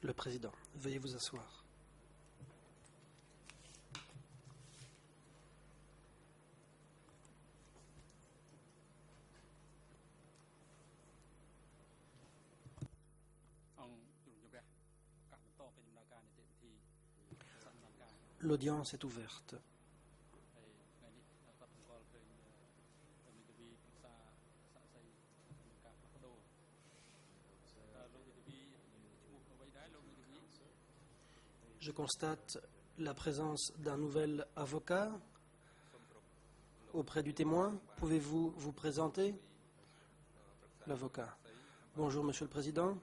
Le président, veuillez vous asseoir. L'audience est ouverte. Je constate la présence d'un nouvel avocat auprès du témoin. Pouvez-vous vous présenter? L'avocat. Bonjour, Monsieur le Président.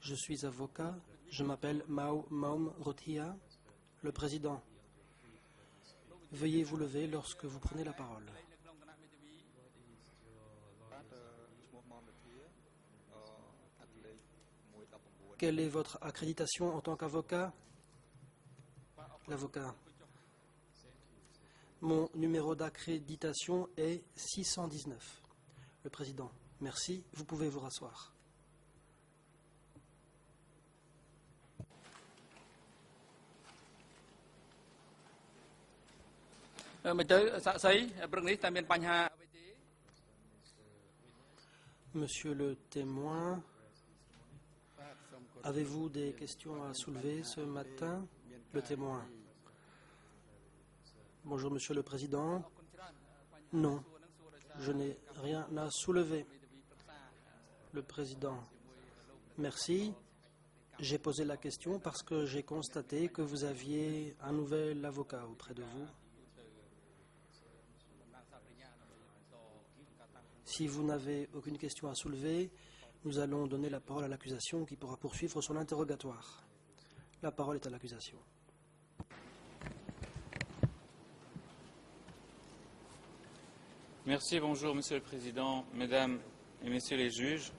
Je suis avocat. Je m'appelle Mao Maum Rothia. Le Président. Veuillez vous lever lorsque vous prenez la parole. Quelle est votre accréditation en tant qu'avocat? L'avocat. Mon numéro d'accréditation est 619. Le Président. Merci. Vous pouvez vous rasseoir. Monsieur le témoin, avez-vous des questions à soulever ce matin? Le témoin. Bonjour, Monsieur le Président. Non, je n'ai rien à soulever. Le Président. Merci. J'ai posé la question parce que j'ai constaté que vous aviez un nouvel avocat auprès de vous. Si vous n'avez aucune question à soulever, nous allons donner la parole à l'accusation qui pourra poursuivre son interrogatoire. La parole est à l'accusation. Merci, bonjour Monsieur le Président, Mesdames et Messieurs les juges.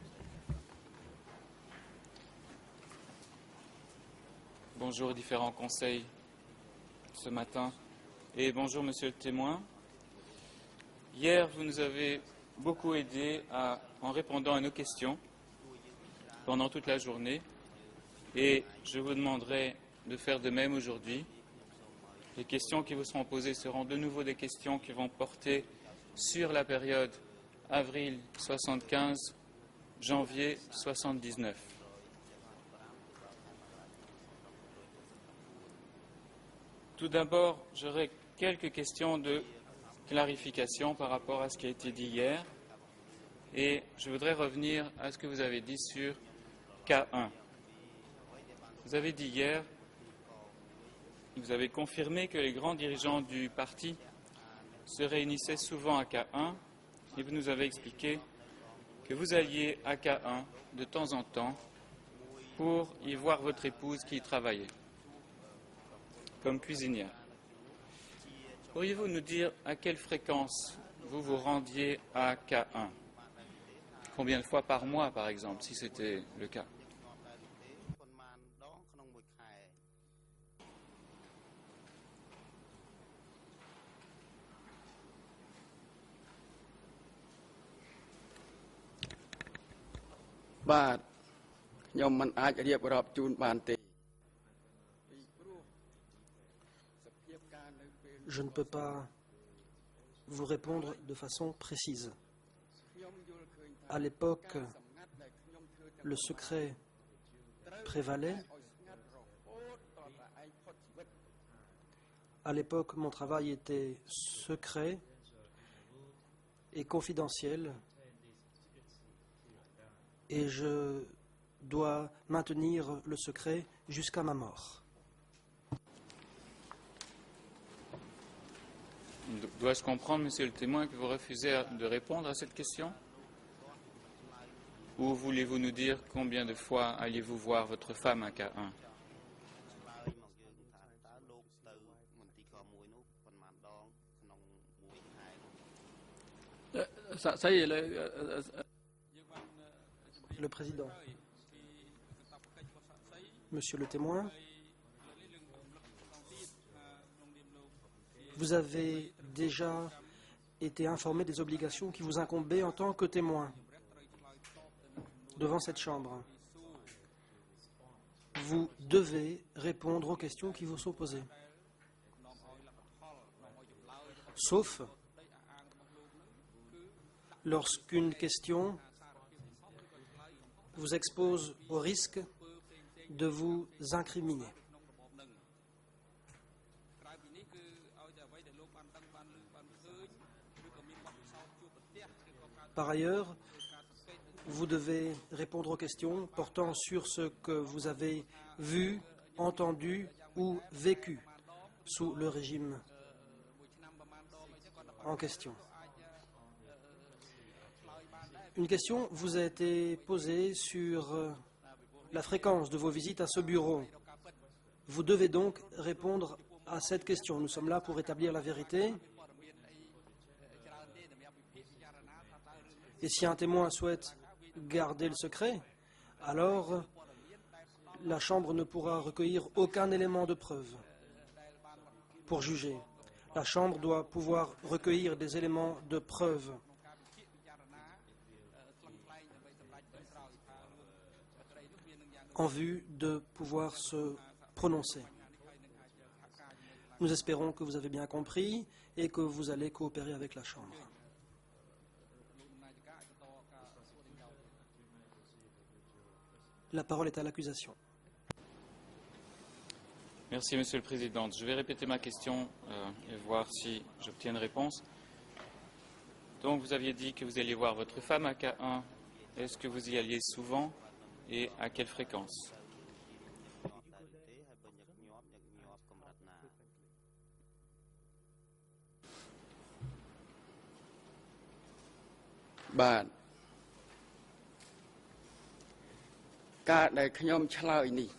Bonjour aux différents conseils ce matin et bonjour Monsieur le témoin. Hier, vous nous avez beaucoup aidé en répondant à nos questions pendant toute la journée et je vous demanderai de faire de même aujourd'hui. Les questions qui vous seront posées seront de nouveau des questions qui vont porter sur la période avril 75, janvier 79. Tout d'abord, j'aurai quelques questions de clarification par rapport à ce qui a été dit hier et je voudrais revenir à ce que vous avez dit sur K1. Vous avez dit hier, vous avez confirmé que les grands dirigeants du parti se réunissaient souvent à K1 et vous nous avez expliqué que vous alliez à K1 de temps en temps pour y voir votre épouse qui y travaillait comme cuisinière. Pourriez-vous nous dire à quelle fréquence vous vous rendiez à K1? Combien de fois par mois, par exemple, si c'était le cas? Je ne peux pas vous répondre de façon précise. À l'époque, le secret prévalait. À l'époque, mon travail était secret et confidentiel et je dois maintenir le secret jusqu'à ma mort. Dois-je comprendre, Monsieur le témoin, que vous refusez de répondre à cette question? Ou voulez-vous nous dire combien de fois alliez-vous voir votre femme à K1? Le Président. Monsieur le témoin, vous avez déjà été informé des obligations qui vous incombaient en tant que témoin. devant cette Chambre. Vous devez répondre aux questions qui vous sont posées. Sauf lorsqu'une question vous expose au risque de vous incriminer. Par ailleurs, vous devez répondre aux questions portant sur ce que vous avez vu, entendu ou vécu sous le régime en question. Une question vous a été posée sur la fréquence de vos visites à ce bureau. Vous devez donc répondre à cette question. Nous sommes là pour établir la vérité. Et si un témoin souhaite garder le secret, alors la Chambre ne pourra recueillir aucun élément de preuve pour juger. La Chambre doit pouvoir recueillir des éléments de preuve en vue de pouvoir se prononcer. Nous espérons que vous avez bien compris et que vous allez coopérer avec la Chambre. La parole est à l'accusation. Merci, Monsieur le Président. Je vais répéter ma question et voir si j'obtiens une réponse. Donc, vous aviez dit que vous alliez voir votre femme à K1. Est-ce que vous y alliez souvent et à quelle fréquence? Bah, cả đờiខ្ញុំឆ្លើយនេះ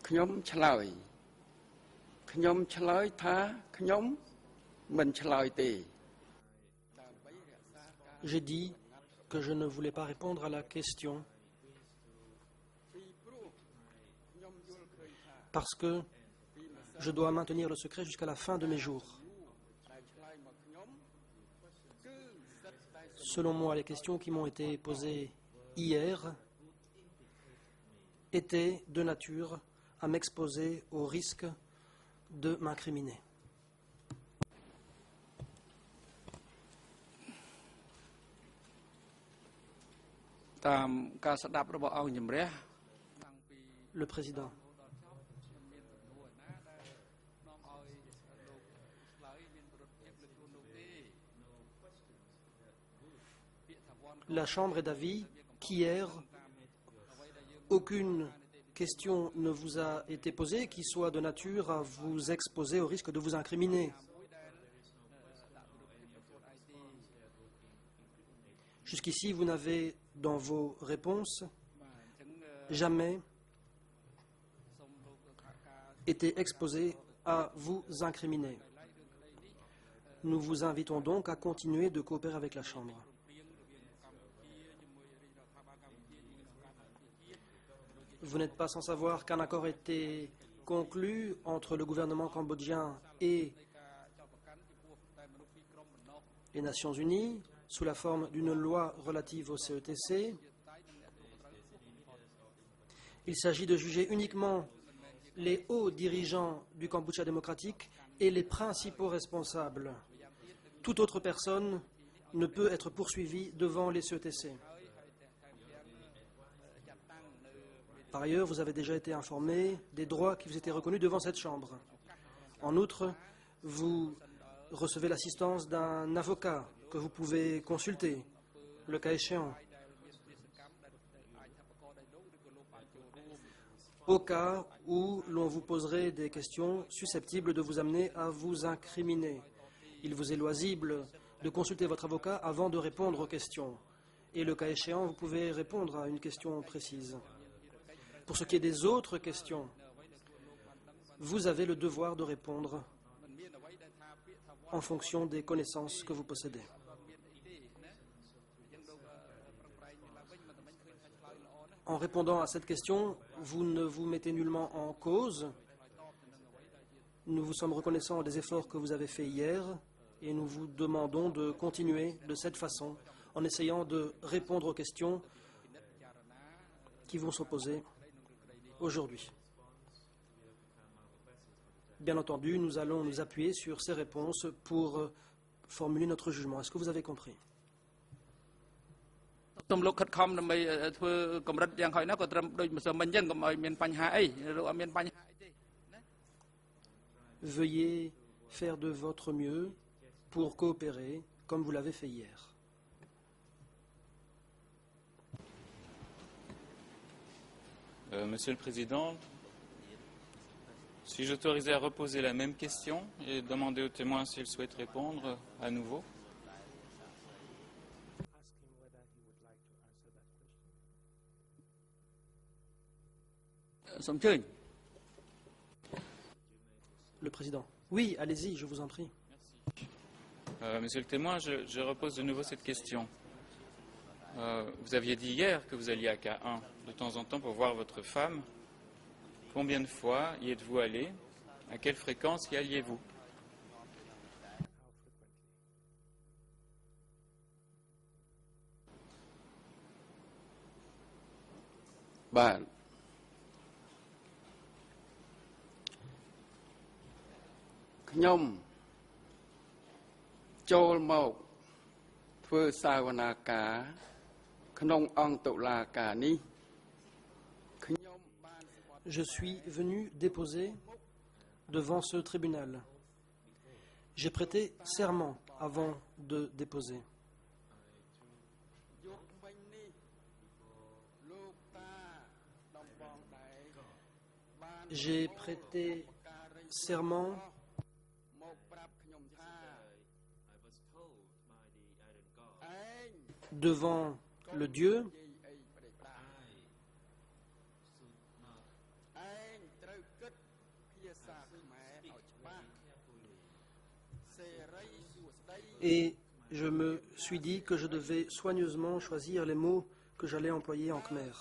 ខ្ញុំឆ្លើយថាខ្ញុំមិនឆ្លើយទេ J'ai dit que je ne voulais pas répondre à la question parce que je dois maintenir le secret jusqu'à la fin de mes jours. Selon moi, les questions qui m'ont été posées hier étaient de nature à m'exposer au risque de m'incriminer. តាមការស្ដាប់របស់អង្គជំរះ Le président. La Chambre est d'avis qu'hier, aucune question ne vous a été posée qui soit de nature à vous exposer au risque de vous incriminer. Jusqu'ici, vous n'avez, dans vos réponses, jamais été exposé à vous incriminer. Nous vous invitons donc à continuer de coopérer avec la Chambre. Vous n'êtes pas sans savoir qu'un accord a été conclu entre le gouvernement cambodgien et les Nations Unies sous la forme d'une loi relative au CETC. Il s'agit de juger uniquement les hauts dirigeants du Cambodge démocratique et les principaux responsables. Toute autre personne ne peut être poursuivie devant les CETC. Par ailleurs, vous avez déjà été informé des droits qui vous étaient reconnus devant cette Chambre. En outre, vous recevez l'assistance d'un avocat que vous pouvez consulter, le cas échéant, au cas où l'on vous poserait des questions susceptibles de vous amener à vous incriminer. Il vous est loisible de consulter votre avocat avant de répondre aux questions. Et le cas échéant, vous pouvez répondre à une question précise. Pour ce qui est des autres questions, vous avez le devoir de répondre en fonction des connaissances que vous possédez. En répondant à cette question, vous ne vous mettez nullement en cause. Nous vous sommes reconnaissants des efforts que vous avez faits hier Et nous vous demandons de continuer de cette façon, en essayant de répondre aux questions qui vont s'opposer aujourd'hui. Bien entendu, nous allons nous appuyer sur ces réponses pour formuler notre jugement. Est-ce que vous avez compris? Veuillez faire de votre mieux pour coopérer comme vous l'avez fait hier. Monsieur le Président, suis-je autorisé à reposer la même question et demander aux témoins s'ils souhaitent répondre à nouveau? Le Président. Oui, allez-y, je vous en prie. Merci. Monsieur le témoin, je repose de nouveau cette question. Vous aviez dit hier que vous alliez à K1 de temps en temps pour voir votre femme. Combien de fois y êtes-vous allé? À quelle fréquence y alliez-vous? Bah, ខ្ញុំចូលមកធ្វើសាវនាការក្នុងអង្គតុលាការនេះ Je suis venu déposer devant ce tribunal. J'ai prêté serment avant de déposer. J'ai prêté serment devant le Dieu et je me suis dit que je devais soigneusement choisir les mots que j'allais employer en khmer.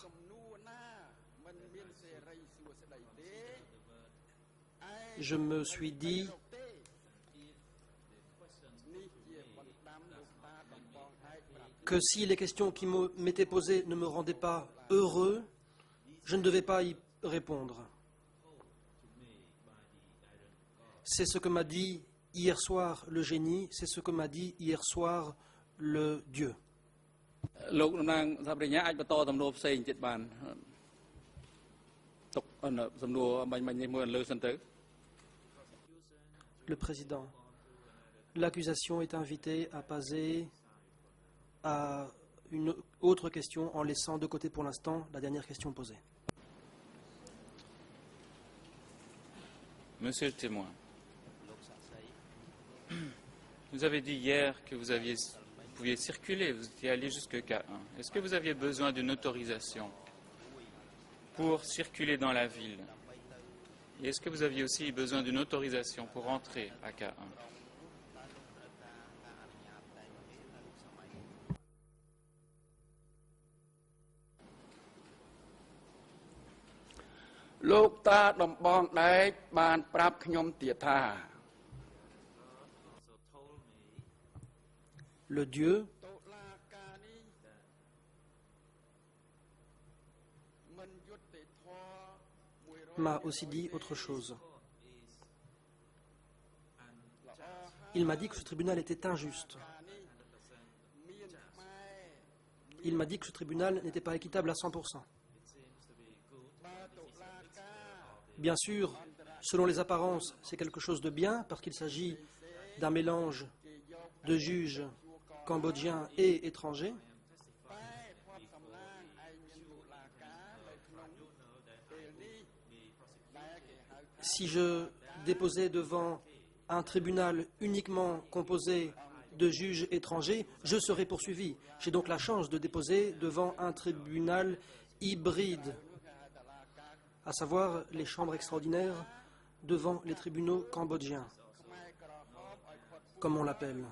Je me suis dit que si les questions qui m'étaient posées ne me rendaient pas heureux, je ne devais pas y répondre. C'est ce que m'a dit hier soir le génie, c'est ce que m'a dit hier soir le Dieu. Le président, l'accusation est invitée à passer à une autre question en laissant de côté pour l'instant la dernière question posée. Monsieur le témoin, vous avez dit hier que vous pouviez circuler, vous étiez allé jusqu'à K1. Est-ce que vous aviez besoin d'une autorisation pour circuler dans la ville? Et est-ce que vous aviez aussi besoin d'une autorisation pour entrer à K1? Le Dieu m'a aussi dit autre chose. Il m'a dit que ce tribunal était injuste. Il m'a dit que ce tribunal n'était pas équitable à 100%. Bien sûr, selon les apparences, c'est quelque chose de bien parce qu'il s'agit d'un mélange de juges cambodgiens et étrangers. Si je déposais devant un tribunal uniquement composé de juges étrangers, je serais poursuivi. J'ai donc la chance de déposer devant un tribunal hybride, à savoir les chambres extraordinaires devant les tribunaux cambodgiens, comme on l'appelle.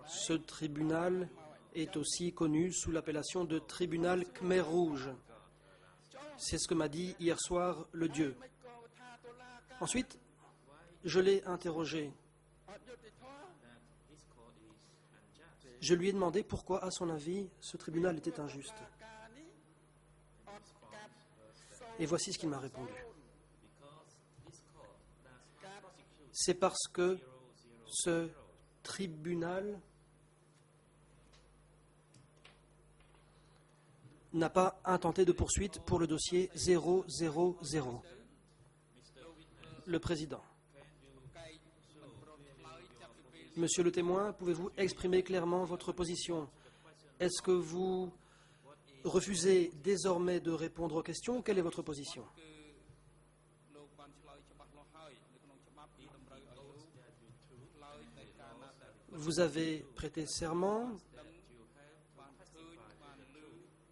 Ce tribunal est aussi connu sous l'appellation de tribunal Khmer Rouge. C'est ce que m'a dit hier soir le Dieu. Ensuite, je l'ai interrogé. Je lui ai demandé pourquoi, à son avis, ce tribunal était injuste. Et voici ce qu'il m'a répondu. C'est parce que ce tribunal n'a pas intenté de poursuite pour le dossier 000. Le président. Monsieur le témoin, pouvez-vous exprimer clairement votre position? Est-ce que vous refusez désormais de répondre aux questions? Quelle est votre position? Vous avez prêté serment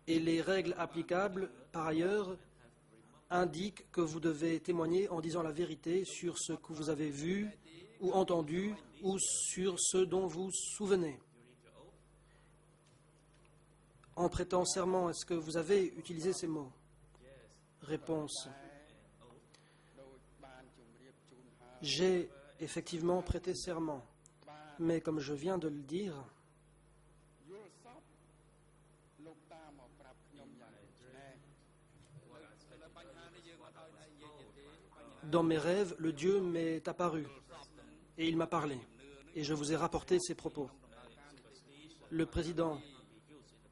et les règles applicables, par ailleurs, indiquent que vous devez témoigner en disant la vérité sur ce que vous avez vu ou entendu ou sur ce dont vous vous souvenez. En prêtant serment, est-ce que vous avez utilisé ces mots? Réponse. J'ai effectivement prêté serment, mais comme je viens de le dire, dans mes rêves, le Dieu m'est apparu et il m'a parlé et je vous ai rapporté ses propos. Le président,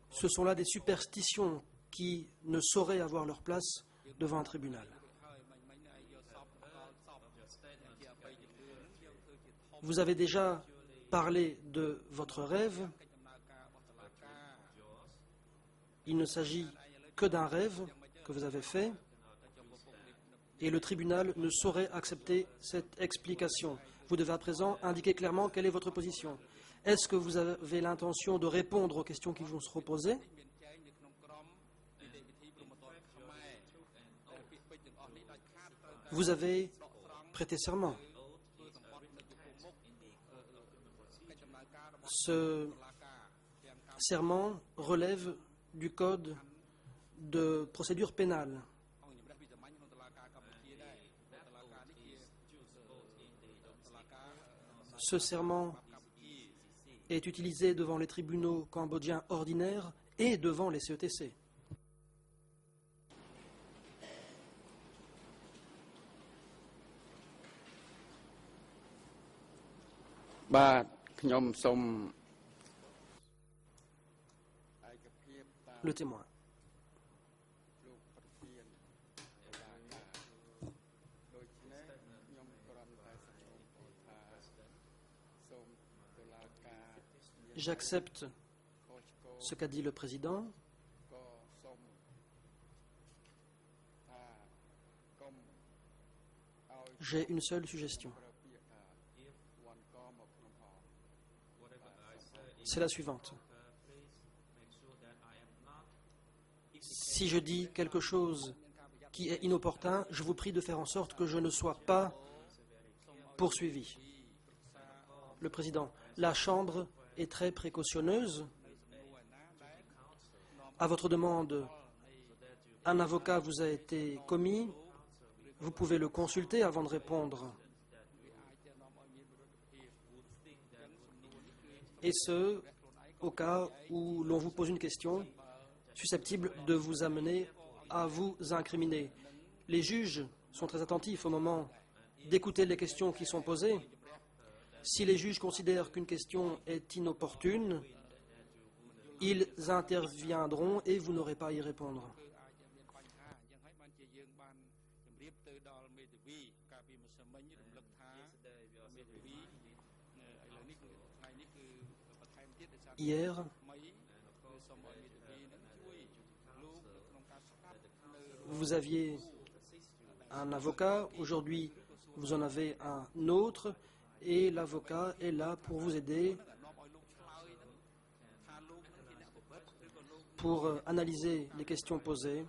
ce sont là des superstitions qui ne sauraient avoir leur place devant un tribunal. Vous avez déjà parlé de votre rêve. Il ne s'agit que d'un rêve que vous avez fait et le tribunal ne saurait accepter cette explication. Vous devez à présent indiquer clairement quelle est votre position. Est-ce que vous avez l'intention de répondre aux questions qui vous seront posées? Vous avez prêté serment. Ce serment relève du code de procédure pénale. Ce serment est utilisé devant les tribunaux cambodgiens ordinaires et devant les CETC. Le témoin. J'accepte ce qu'a dit le président. J'ai une seule suggestion. C'est la suivante. Si je dis quelque chose qui est inopportun, je vous prie de faire en sorte que je ne sois pas poursuivi. Le président, la Chambre est très précautionneuse. À votre demande, un avocat vous a été commis. Vous pouvez le consulter avant de répondre. Et ce, au cas où l'on vous pose une question susceptible de vous amener à vous incriminer. Les juges sont très attentifs au moment d'écouter les questions qui sont posées. Si les juges considèrent qu'une question est inopportune, ils interviendront et vous n'aurez pas à y répondre. Hier, vous aviez un avocat, aujourd'hui vous en avez un autre, et l'avocat est là pour vous aider, pour analyser les questions posées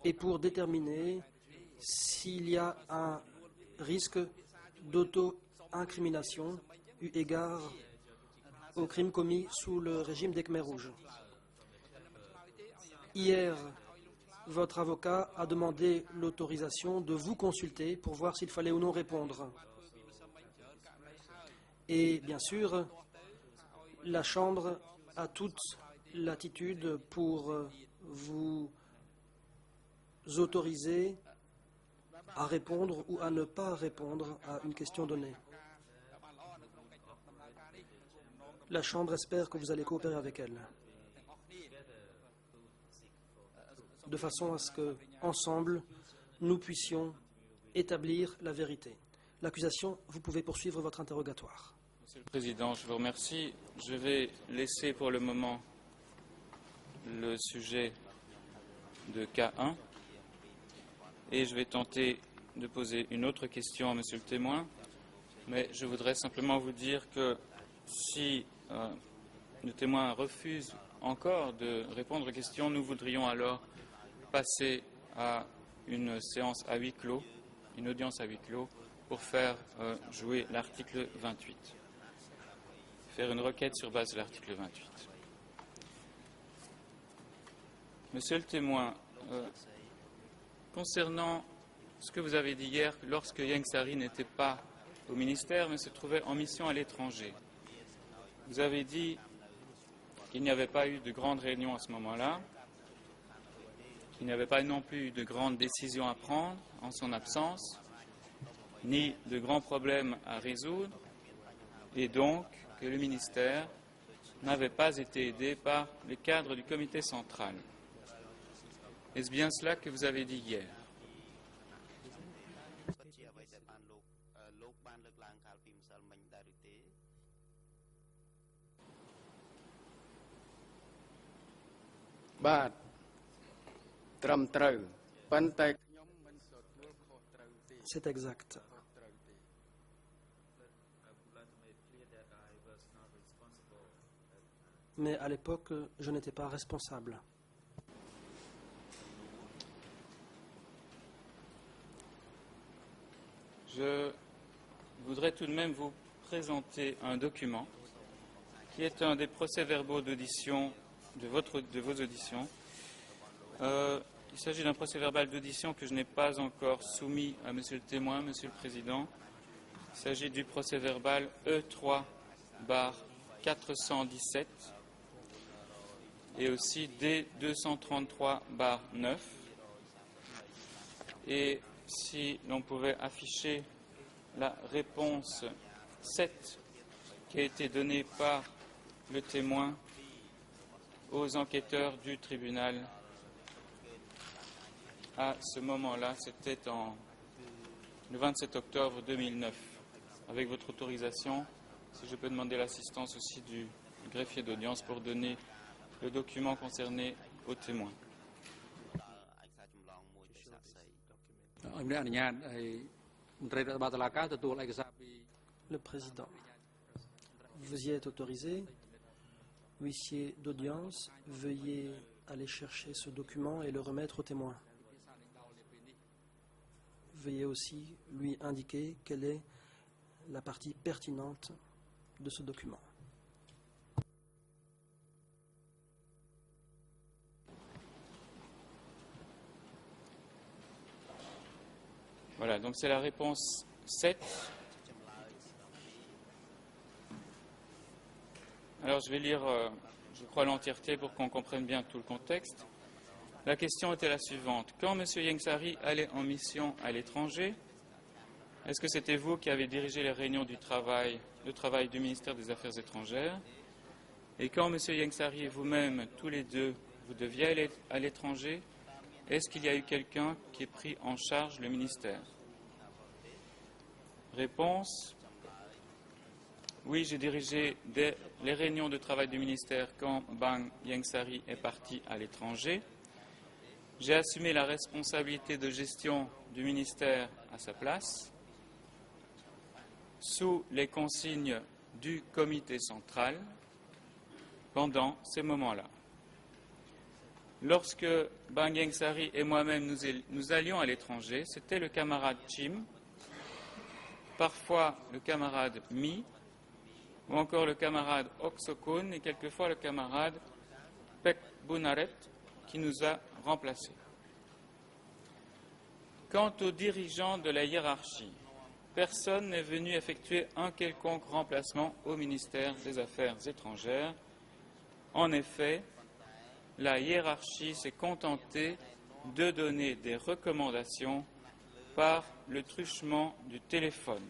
et pour déterminer s'il y a un risque d'auto-incrimination eu égard aux crimes commis sous le régime des Khmers rouges. Hier, votre avocat a demandé l'autorisation de vous consulter pour voir s'il fallait ou non répondre. Et bien sûr, la Chambre a toute latitude pour vous autoriser à répondre ou à ne pas répondre à une question donnée. La Chambre espère que vous allez coopérer avec elle, de façon à ce que, ensemble, nous puissions établir la vérité. L'accusation, vous pouvez poursuivre votre interrogatoire. Monsieur le Président, je vous remercie. Je vais laisser pour le moment le sujet de cas 1 et je vais tenter de poser une autre question à Monsieur le témoin. Mais je voudrais simplement vous dire que si le témoin refuse encore de répondre aux questions, nous voudrions alors passer à une séance à huis clos, une audience à huis clos, pour faire jouer l'article 28. Faire une requête sur base de l'article 28. Monsieur le témoin, concernant ce que vous avez dit hier, lorsque Ieng Sary n'était pas au ministère, mais se trouvait en mission à l'étranger, vous avez dit qu'il n'y avait pas eu de grandes réunions à ce moment-là, qu'il n'y avait pas non plus eu de grandes décisions à prendre en son absence, ni de grands problèmes à résoudre, et donc que le ministère n'avait pas été aidé par les cadres du comité central. Est-ce bien cela que vous avez dit hier? C'est exact. Mais à l'époque, je n'étais pas responsable. Je voudrais tout de même vous présenter un document qui est un des procès-verbaux d'audition de vos auditions. Il s'agit d'un procès-verbal d'audition que je n'ai pas encore soumis à Monsieur le témoin, Monsieur le Président. Il s'agit du procès-verbal E3/417 et aussi D233/9. Et si l'on pouvait afficher la réponse 7 qui a été donnée par le témoin aux enquêteurs du tribunal à ce moment-là, c'était le 27 octobre 2009. Avec votre autorisation, si je peux demander l'assistance aussi du greffier d'audience pour donner le document concerné au témoin. Le président, vous y êtes autorisé. Huissier d'audience, veuillez aller chercher ce document et le remettre au témoin. Veuillez aussi lui indiquer quelle est la partie pertinente de ce document. Voilà, donc c'est la réponse 7. Alors je vais lire, je crois, l'entièreté pour qu'on comprenne bien tout le contexte. La question était la suivante. Quand M. Ieng Sary allait en mission à l'étranger, est-ce que c'était vous qui avez dirigé les réunions du travail du ministère des Affaires étrangères? Et quand M. Ieng Sary et vous-même, tous les deux, vous deviez aller à l'étranger, est-ce qu'il y a eu quelqu'un qui ait pris en charge le ministère? Réponse. Oui, j'ai dirigé les réunions de travail du ministère quand Bang Ieng Sary est parti à l'étranger. J'ai assumé la responsabilité de gestion du ministère à sa place, sous les consignes du comité central, pendant ces moments-là. Lorsque Bang Ieng Sary et moi-même nous allions à l'étranger, c'était le camarade Chim, parfois le camarade Mi, ou encore le camarade Oksokun et quelquefois le camarade Pek Bunaret qui nous a remplacés. Quant aux dirigeants de la hiérarchie, personne n'est venu effectuer un quelconque remplacement au ministère des Affaires étrangères. En effet, la hiérarchie s'est contentée de donner des recommandations par le truchement du téléphone.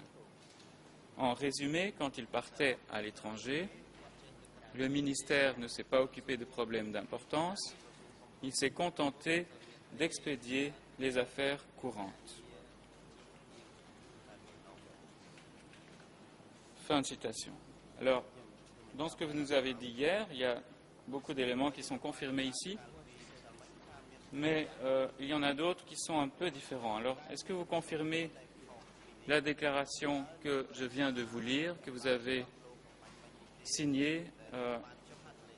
En résumé, quand il partait à l'étranger, le ministère ne s'est pas occupé de problèmes d'importance, il s'est contenté d'expédier les affaires courantes. Fin de citation. Alors, dans ce que vous nous avez dit hier, il y a beaucoup d'éléments qui sont confirmés ici, mais il y en a d'autres qui sont un peu différents. Alors, est-ce que vous confirmez la déclaration que je viens de vous lire, que vous avez signée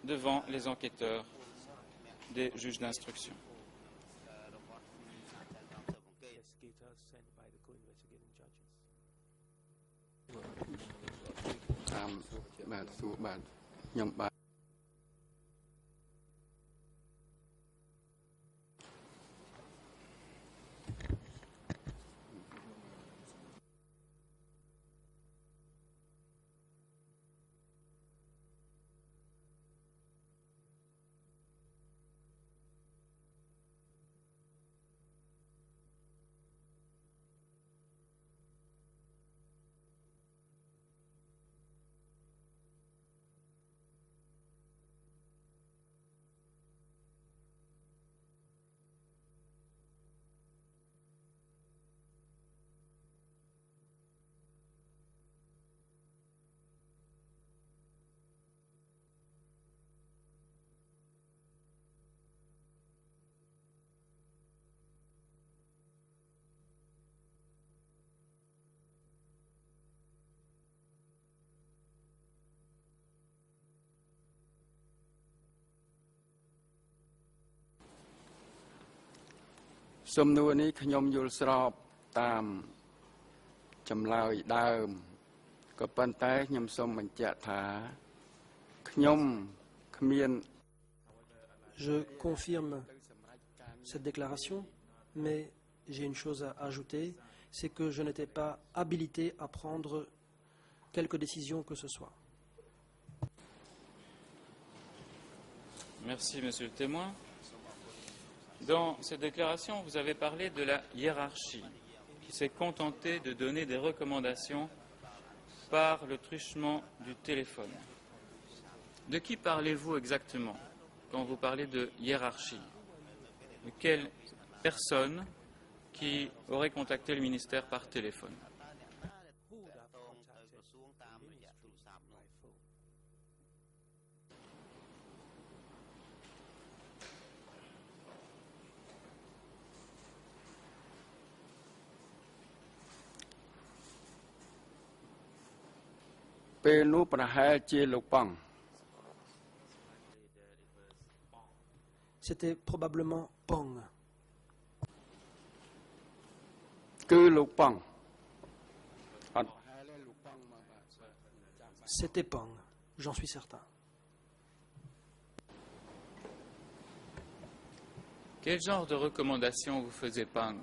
devant les enquêteurs des juges d'instruction? Je confirme cette déclaration, mais j'ai une chose à ajouter, c'est que je n'étais pas habilité à prendre quelque décision que ce soit. Merci, monsieur le témoin. Dans cette déclaration, vous avez parlé de la hiérarchie, qui s'est contentée de donner des recommandations par le truchement du téléphone. De qui parlez-vous exactement quand vous parlez de hiérarchie? De quelle personne qui aurait contacté le ministère par téléphone? C'était probablement Pong. C'était Pong, j'en suis certain. Quel genre de recommandations vous faisait Pang?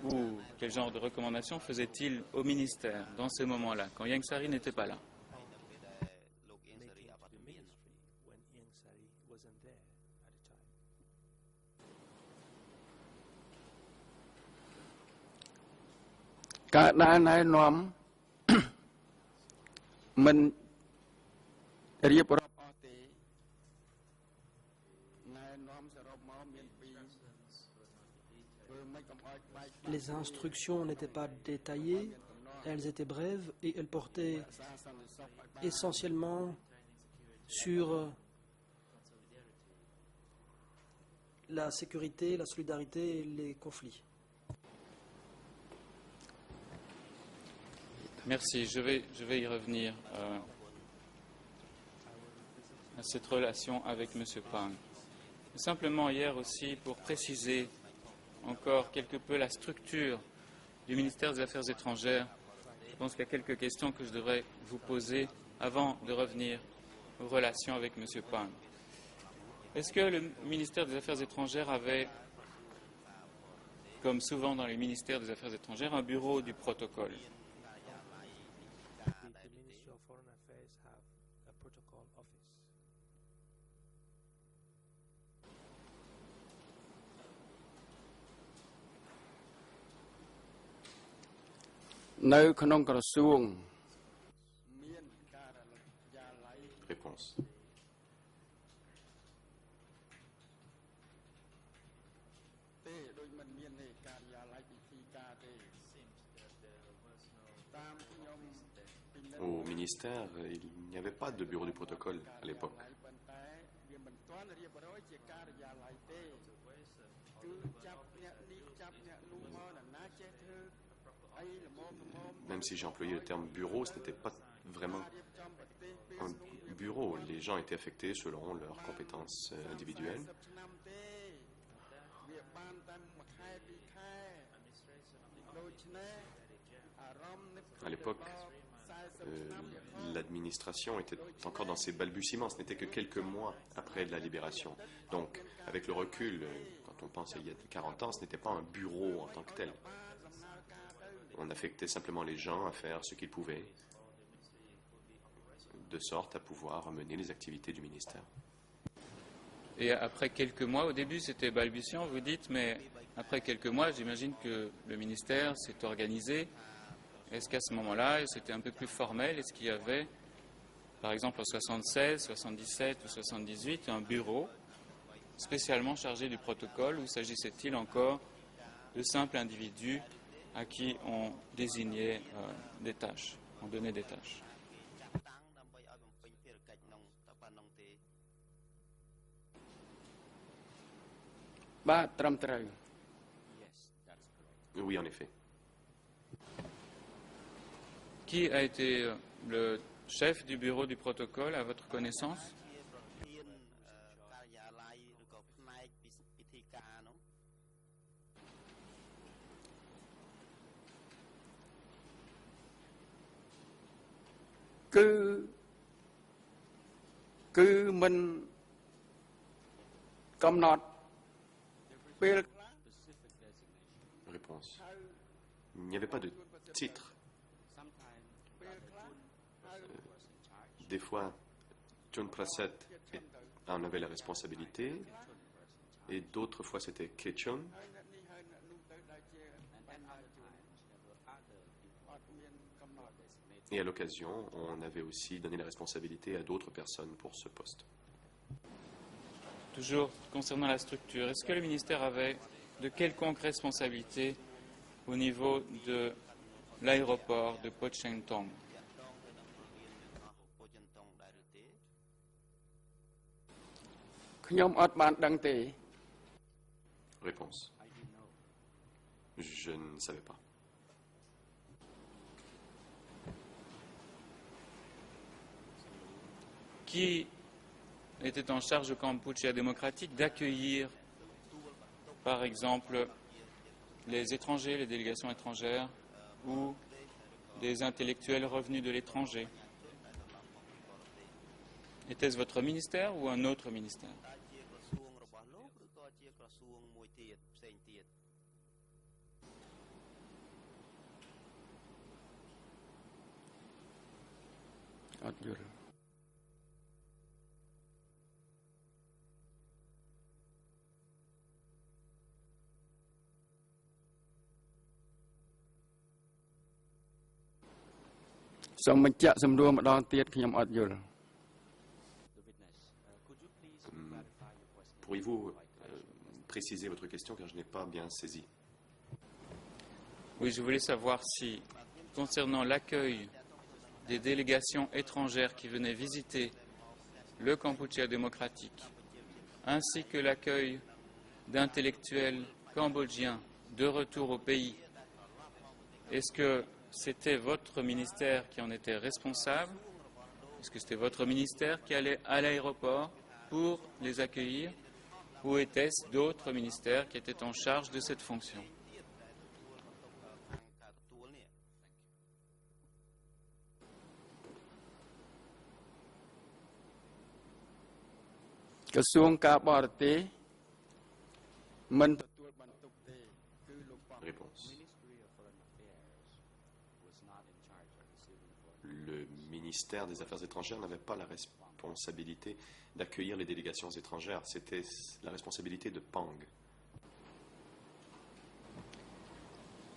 Ou quel genre de recommandations faisait-il au ministère dans ces moments-là, quand Ieng Sary n'était pas là? Les instructions n'étaient pas détaillées, elles étaient brèves et elles portaient essentiellement sur la sécurité, la solidarité et les conflits. Merci, je vais y revenir à cette relation avec M. Pang. Simplement hier aussi, pour préciser encore quelque peu la structure du ministère des Affaires étrangères, je pense qu'il y a quelques questions que je devrais vous poser avant de revenir aux relations avec M. Pang. Est-ce que le ministère des Affaires étrangères avait comme souvent dans les ministères des Affaires étrangères, un bureau du protocole. The Ministry of Foreign Affairs have a protocol office. នៅក្នុងក្រសួង Réponse. Au ministère, il n'y avait pas de bureau du protocole à l'époque. Même si j'ai employé le terme bureau, ce n'était pas vraiment un bureau. Les gens étaient affectés selon leurs compétences individuelles. À l'époque, l'administration était encore dans ses balbutiements. Ce n'était que quelques mois après la libération. Donc, avec le recul, quand on pense à il y a 40 ans, ce n'était pas un bureau en tant que tel. On affectait simplement les gens à faire ce qu'ils pouvaient, de sorte à pouvoir mener les activités du ministère. Et après quelques mois, au début c'était balbutiant, vous dites, mais après quelques mois, j'imagine que le ministère s'est organisé. Est-ce qu'à ce moment-là, c'était un peu plus formel? Est-ce qu'il y avait, par exemple en 76, 77 ou 78, un bureau spécialement chargé du protocole, ou s'agissait-il encore de simples individus à qui on désignait des tâches, on donnait des tâches? Oui, en effet. Qui a été le chef du bureau du protocole à votre connaissance? Cứ mìnhកំណត់ពេល Réponse. Il n'y avait pas de titre. Des fois, Chun Praset en avait la responsabilité, et d'autres fois c'était Kechun. Et à l'occasion, on avait aussi donné la responsabilité à d'autres personnes pour ce poste. Toujours concernant la structure, est-ce que le ministère avait de quelconques responsabilités au niveau de l'aéroport de Pochentong? Réponse. Je ne savais pas. Qui était en charge au Kampuchea démocratique d'accueillir, par exemple, les étrangers, les délégations étrangères ou des intellectuels revenus de l'étranger? Était-ce votre ministère ou un autre ministère? Pourriez-vous préciser votre question car je n'ai pas bien saisi? Oui, je voulais savoir si, concernant l'accueil des délégations étrangères qui venaient visiter le Kampuchea démocratique, ainsi que l'accueil d'intellectuels cambodgiens de retour au pays, est-ce que c'était votre ministère qui en était responsable? Est-ce que c'était votre ministère qui allait à l'aéroport pour les accueillir? Ou était-ce d'autres ministères qui étaient en charge de cette fonction? Le ministère des Affaires étrangères n'avait pas la responsabilité d'accueillir les délégations étrangères. C'était la responsabilité de Pang.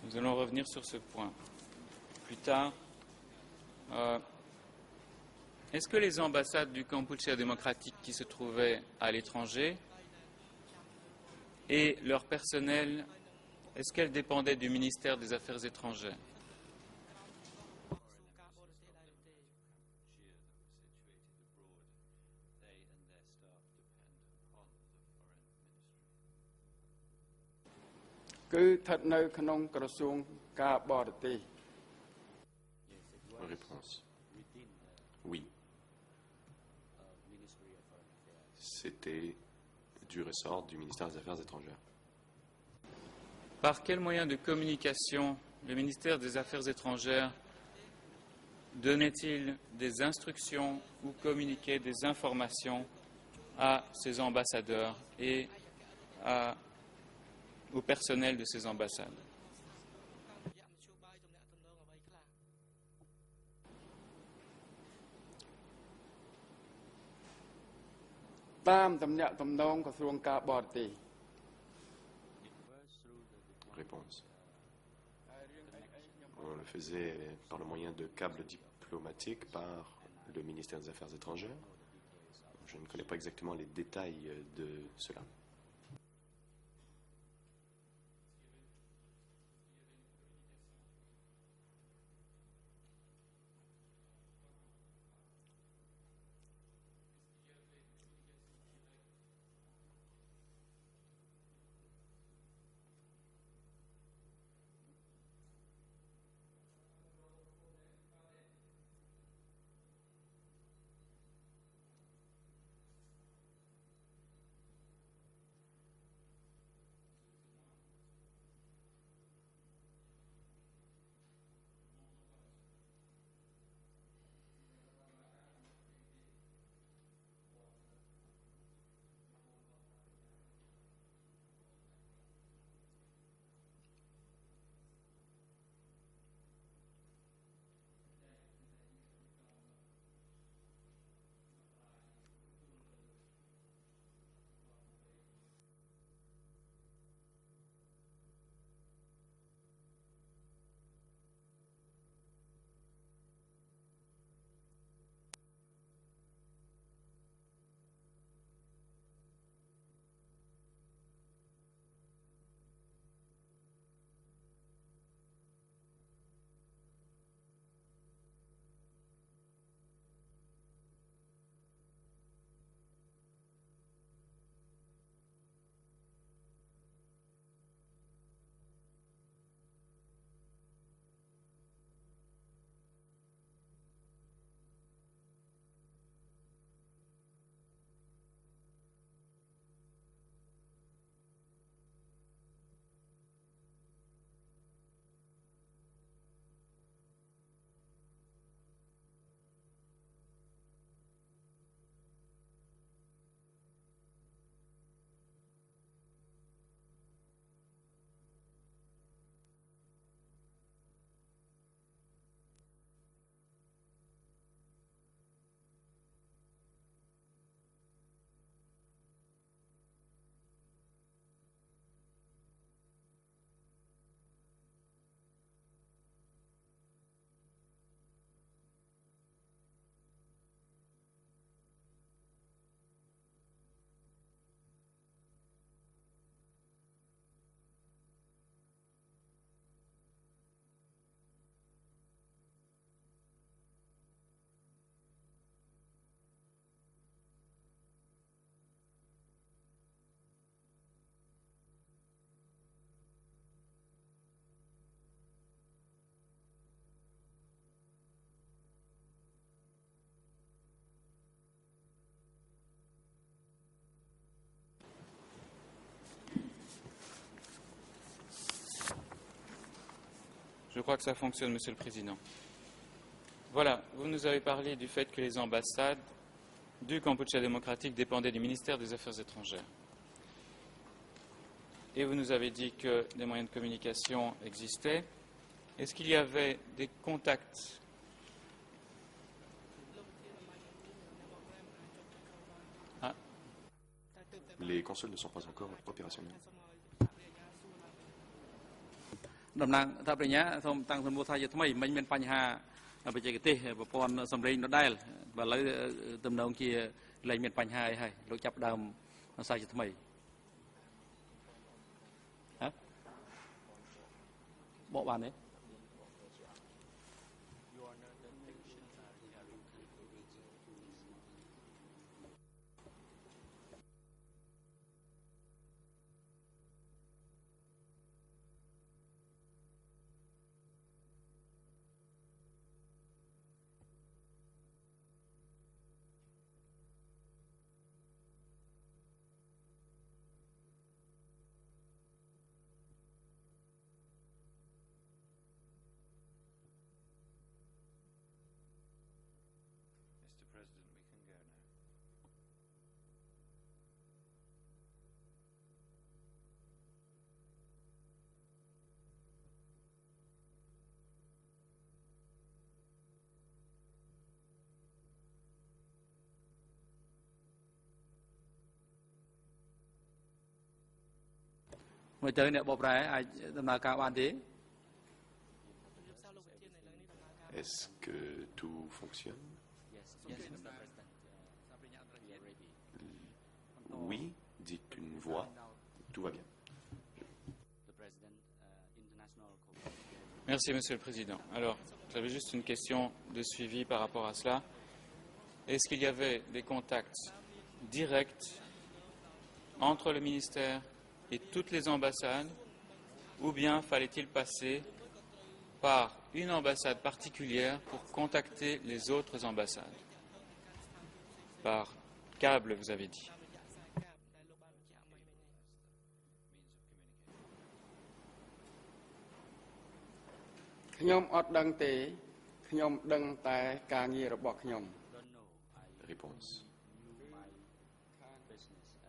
Nous allons revenir sur ce point plus tard. Est-ce que les ambassades du Kampuchea démocratique qui se trouvaient à l'étranger et leur personnel, est-ce qu'elles dépendaient du ministère des Affaires étrangères? Réponse. Oui. C'était du ressort du ministère des Affaires étrangères. Par quel moyen de communication le ministère des Affaires étrangères donnait-il des instructions ou communiquait des informations à ses ambassadeurs et au personnel de ces ambassades? Réponse. On le faisait par le moyen de câbles diplomatiques par le ministère des Affaires étrangères. Je ne connais pas exactement les détails de cela. Je crois que ça fonctionne, Monsieur le Président. Voilà, vous nous avez parlé du fait que les ambassades du Kampuchea démocratique dépendaient du ministère des Affaires étrangères. Et vous nous avez dit que des moyens de communication existaient. Est-ce qu'il y avait des contacts Les consoles ne sont pas encore opérationnelles. តំណាងអធិបញ្ញាសូមតាំងសំណួរថាជាថ្មីមិនមានបញ្ហាបច្ចេកទេសប្រព័ន្ធសម្លេងដដែលបើឥឡូវទំនងជាលែងមានបញ្ហាអីហើយលោកចាប់ដើមសាជាថ្មីហ៎បកបានទេ Mr. President, we can go now. Mới tới nè bọc rẽ aiដំណើរការបានទេ Est-ce que tout fonctionne? Oui, dit une voix. Tout va bien. Merci, Monsieur le Président. Alors, j'avais juste une question de suivi par rapport à cela. Est-ce qu'il y avait des contacts directs entre le ministère et toutes les ambassades, ou bien fallait-il passer par une ambassade particulière pour contacter les autres ambassades? Par câble, vous avez dit. Réponse.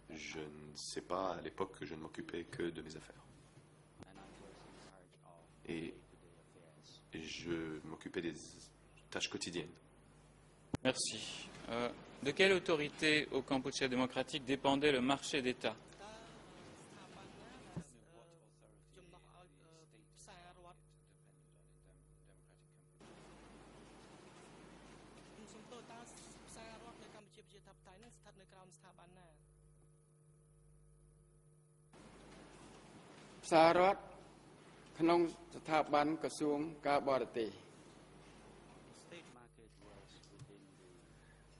Je ne sais pas, à l'époque, je ne m'occupais que de mes affaires. Et je m'occupais des tâches quotidiennes. Merci. De quelle autorité au Kampuchea démocratique dépendait le marché d'État?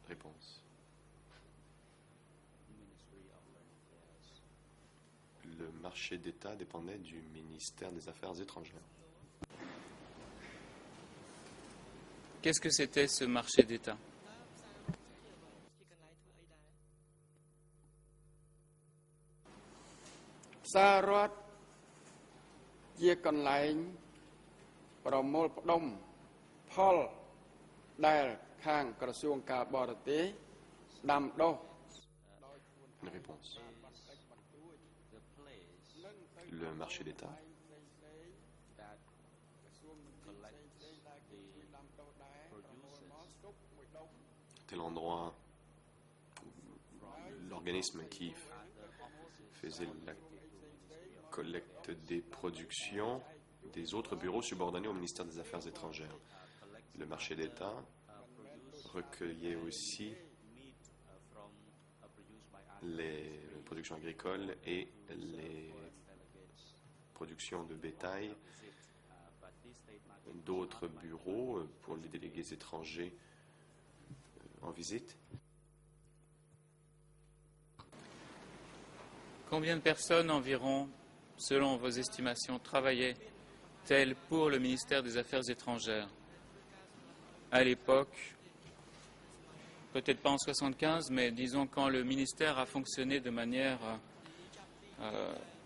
Réponse. Le marché d'État dépendait du ministère des Affaires étrangères. Qu'est-ce que c'était ce marché d'État? Une réponse. Le marché d'État était l'endroit où l'organisme qui faisait la collecte des productions des autres bureaux subordonnés au ministère des Affaires étrangères. Le marché d'État recueillait aussi les productions agricoles et les productions de bétail d'autres bureaux pour les délégués étrangers en visite. Combien de personnes environ, selon vos estimations, travaillaient-elles pour le ministère des Affaires étrangères à l'époque? Peut-être pas en 1975, mais disons quand le ministère a fonctionné de manière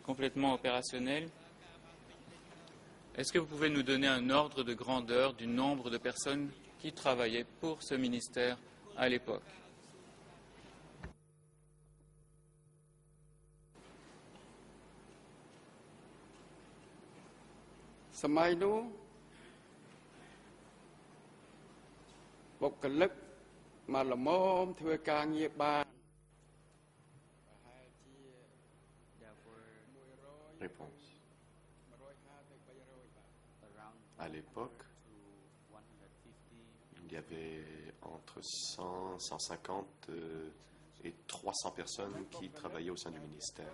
complètement opérationnelle. Est-ce que vous pouvez nous donner un ordre de grandeur du nombre de personnes qui travaillaient pour ce ministère à l'époque? បុគ្គលិកមកល្មមធ្វើការងារបាន Réponse. À l'époque, il y avait entre 100, 150 et 300 personnes qui travaillaient au sein du ministère.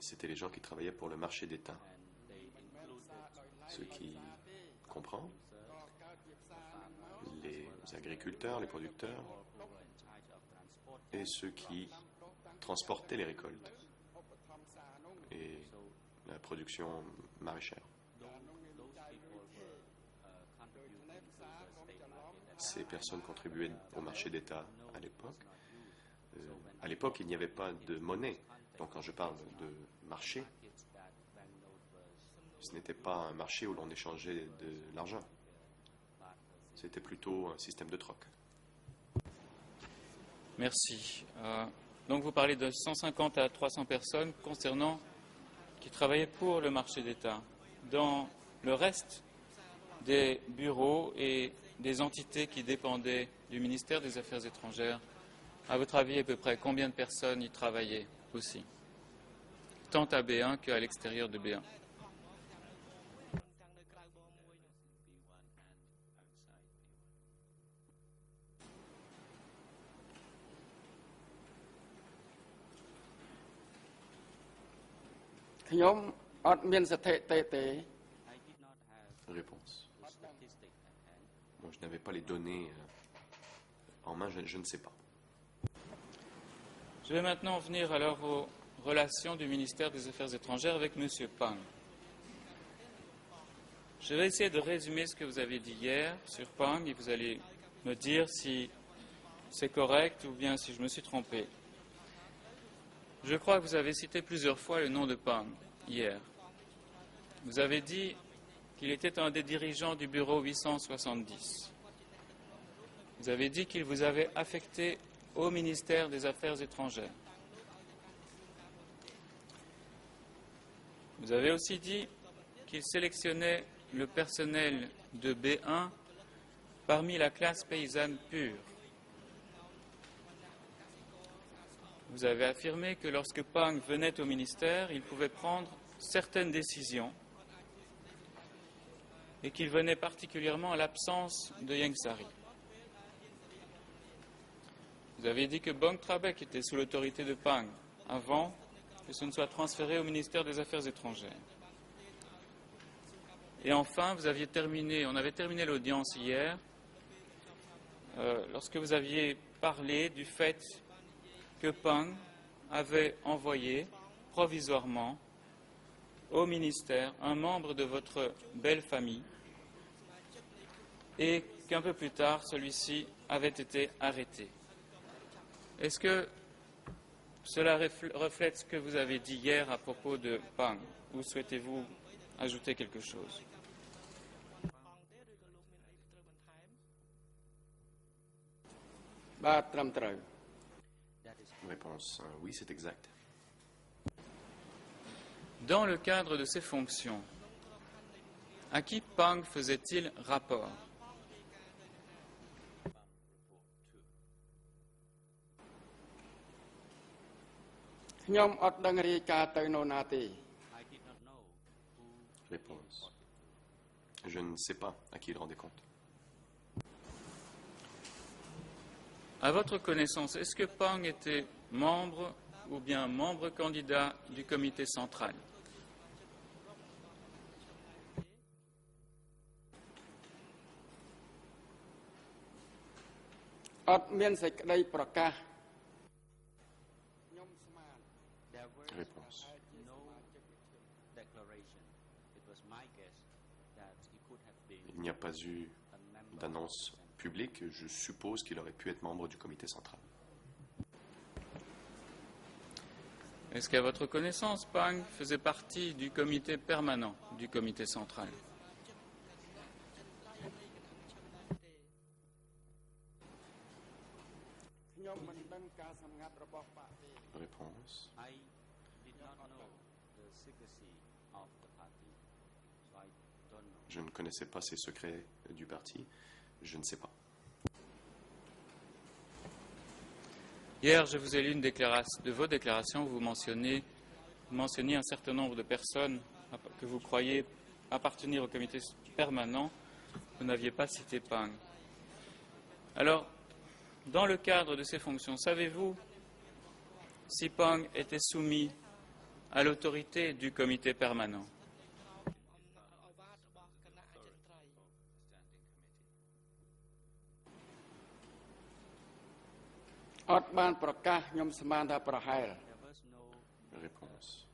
C'était les gens qui travaillaient pour le marché d'État. Ce qui comprend les agriculteurs, les producteurs et ceux qui transportaient les récoltes et la production maraîchère. Ces personnes contribuaient au marché d'État à l'époque. À l'époque, il n'y avait pas de monnaie. Donc quand je parle de marché, ce n'était pas un marché où l'on échangeait de l'argent. C'était plutôt un système de troc. Merci. Donc vous parlez de 150 à 300 personnes qui travaillaient pour le marché d'État. Dans le reste des bureaux et des entités qui dépendaient du ministère des Affaires étrangères, à votre avis, à peu près combien de personnes y travaillaient aussi, tant à B1 qu'à l'extérieur de B1? Réponse. Moi, je n'avais pas les données en main, je ne sais pas. Je vais maintenant venir alors aux relations du ministère des Affaires étrangères avec M. Pang. Je vais essayer de résumer ce que vous avez dit hier sur Pang et vous allez me dire si c'est correct ou bien si je me suis trompé. Je crois que vous avez cité plusieurs fois le nom de Pang hier. Vous avez dit qu'il était un des dirigeants du bureau 870. Vous avez dit qu'il vous avait affecté au ministère des Affaires étrangères. Vous avez aussi dit qu'il sélectionnait le personnel de B1 parmi la classe paysanne pure. Vous avez affirmé que lorsque Pang venait au ministère, il pouvait prendre certaines décisions et qu'il venait particulièrement à l'absence de Ieng Sary. Vous avez dit que Bong Trabek était sous l'autorité de Pang avant que ce ne soit transféré au ministère des Affaires étrangères. Et enfin, on avait terminé l'audience hier, lorsque vous aviez parlé du fait que Pang avait envoyé provisoirement au ministère un membre de votre belle famille et qu'un peu plus tard, celui-ci avait été arrêté. Est-ce que cela reflète ce que vous avez dit hier à propos de Pang ou souhaitez-vous ajouter quelque chose? Réponse, oui, c'est exact. Dans le cadre de ses fonctions, à qui Pang faisait-il rapport? Réponse. Je ne sais pas à qui il rendait compte. À votre connaissance, est-ce que Pang était membre ou bien membre candidat du comité central? Réponse. Il n'y a pas eu d'annonce publique. Je suppose qu'il aurait pu être membre du comité central. Est-ce qu'à votre connaissance, Pang faisait partie du comité permanent du comité central? Réponse. Je ne connaissais pas ces secrets du parti. Je ne sais pas. Hier, je vous ai lu une déclaration, de vos déclarations, vous mentionniez un certain nombre de personnes que vous croyez appartenir au comité permanent. Vous n'aviez pas cité Pang. Alors, dans le cadre de ces fonctions, savez-vous si Pang était soumis à l'autorité du comité permanent? Réponse.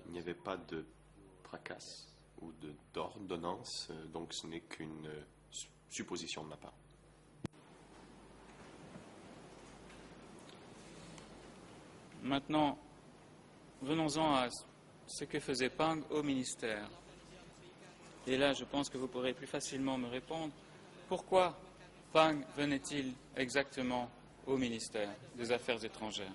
Il n'y avait pas de prakas ou d'ordonnance, donc ce n'est qu'une supposition de ma part. Maintenant, venons-en à ce que faisait Pang au ministère. Et là, je pense que vous pourrez plus facilement me répondre. Pourquoi Pang venait-il exactement au ministère des Affaires étrangères?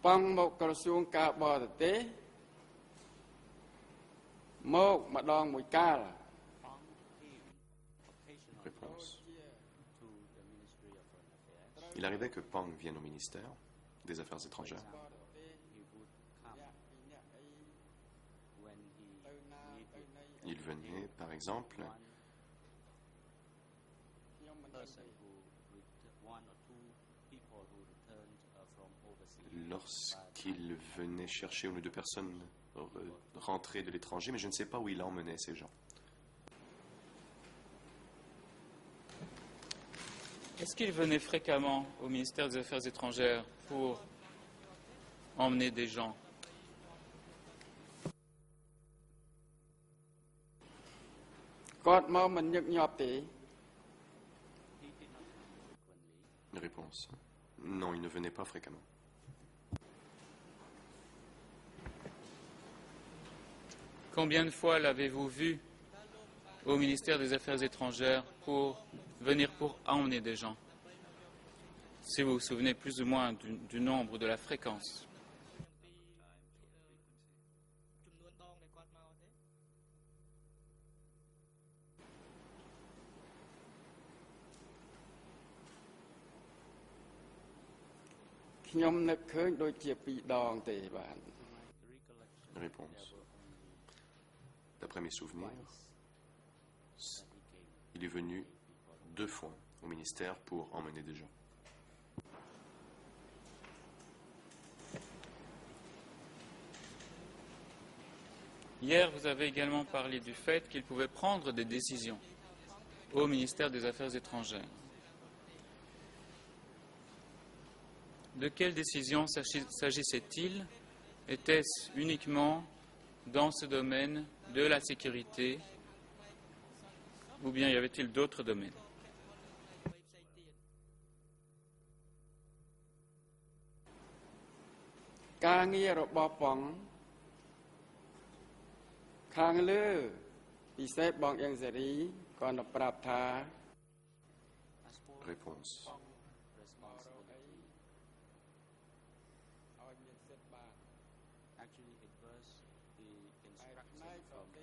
Pang mok krasung ka bor te mok madongមួយកាល Réponse. Il arrivait que Pang vienne au ministère des Affaires étrangères. Il venait, par exemple, lorsqu'il venait chercher une ou deux personnes rentrées de l'étranger, mais je ne sais pas où il emmenait ces gens. Est-ce qu'il venait fréquemment au ministère des Affaires étrangères pour emmener des gens? Réponse. Non, il ne venait pas fréquemment. Combien de fois l'avez-vous vu au ministère des Affaires étrangères pour venir pour emmener des gens? Si vous vous souvenez plus ou moins du nombre, de la fréquence. Réponse. D'après mes souvenirs, il est venu 2 fois au ministère pour emmener des gens. Hier, vous avez également parlé du fait qu'il pouvait prendre des décisions au ministère des Affaires étrangères. De quelles décisions s'agissait-il? Était-ce uniquement dans ce domaine de la sécurité ou bien y avait-il d'autres domaines? Réponse.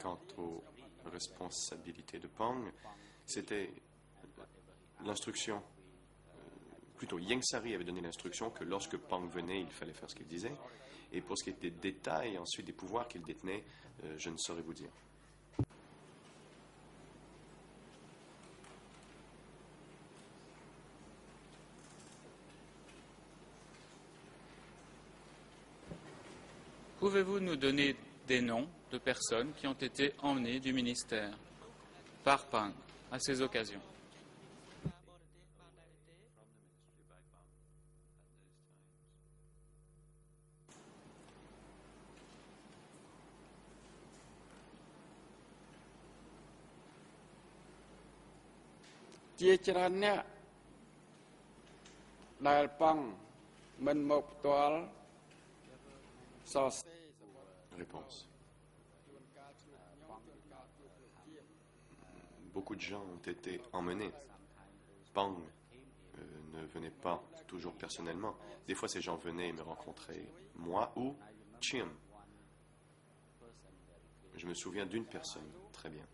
Quant aux responsabilités de Pang, c'était l'instruction, plutôt Ieng Sary avait donné l'instruction que lorsque Pang venait, il fallait faire ce qu'il disait. Et pour ce qui est des détails, ensuite des pouvoirs qu'il détenait, je ne saurais vous dire. Pouvez-vous nous donner des noms de personnes qui ont été emmenées du ministère par Pang à ces occasions? Réponse. beaucoup de gens ont été emmenés. Pang ne venait pas toujours personnellement. Des fois, ces gens venaient me rencontrer, moi ou Chim. Je me souviens d'une personne, très bien.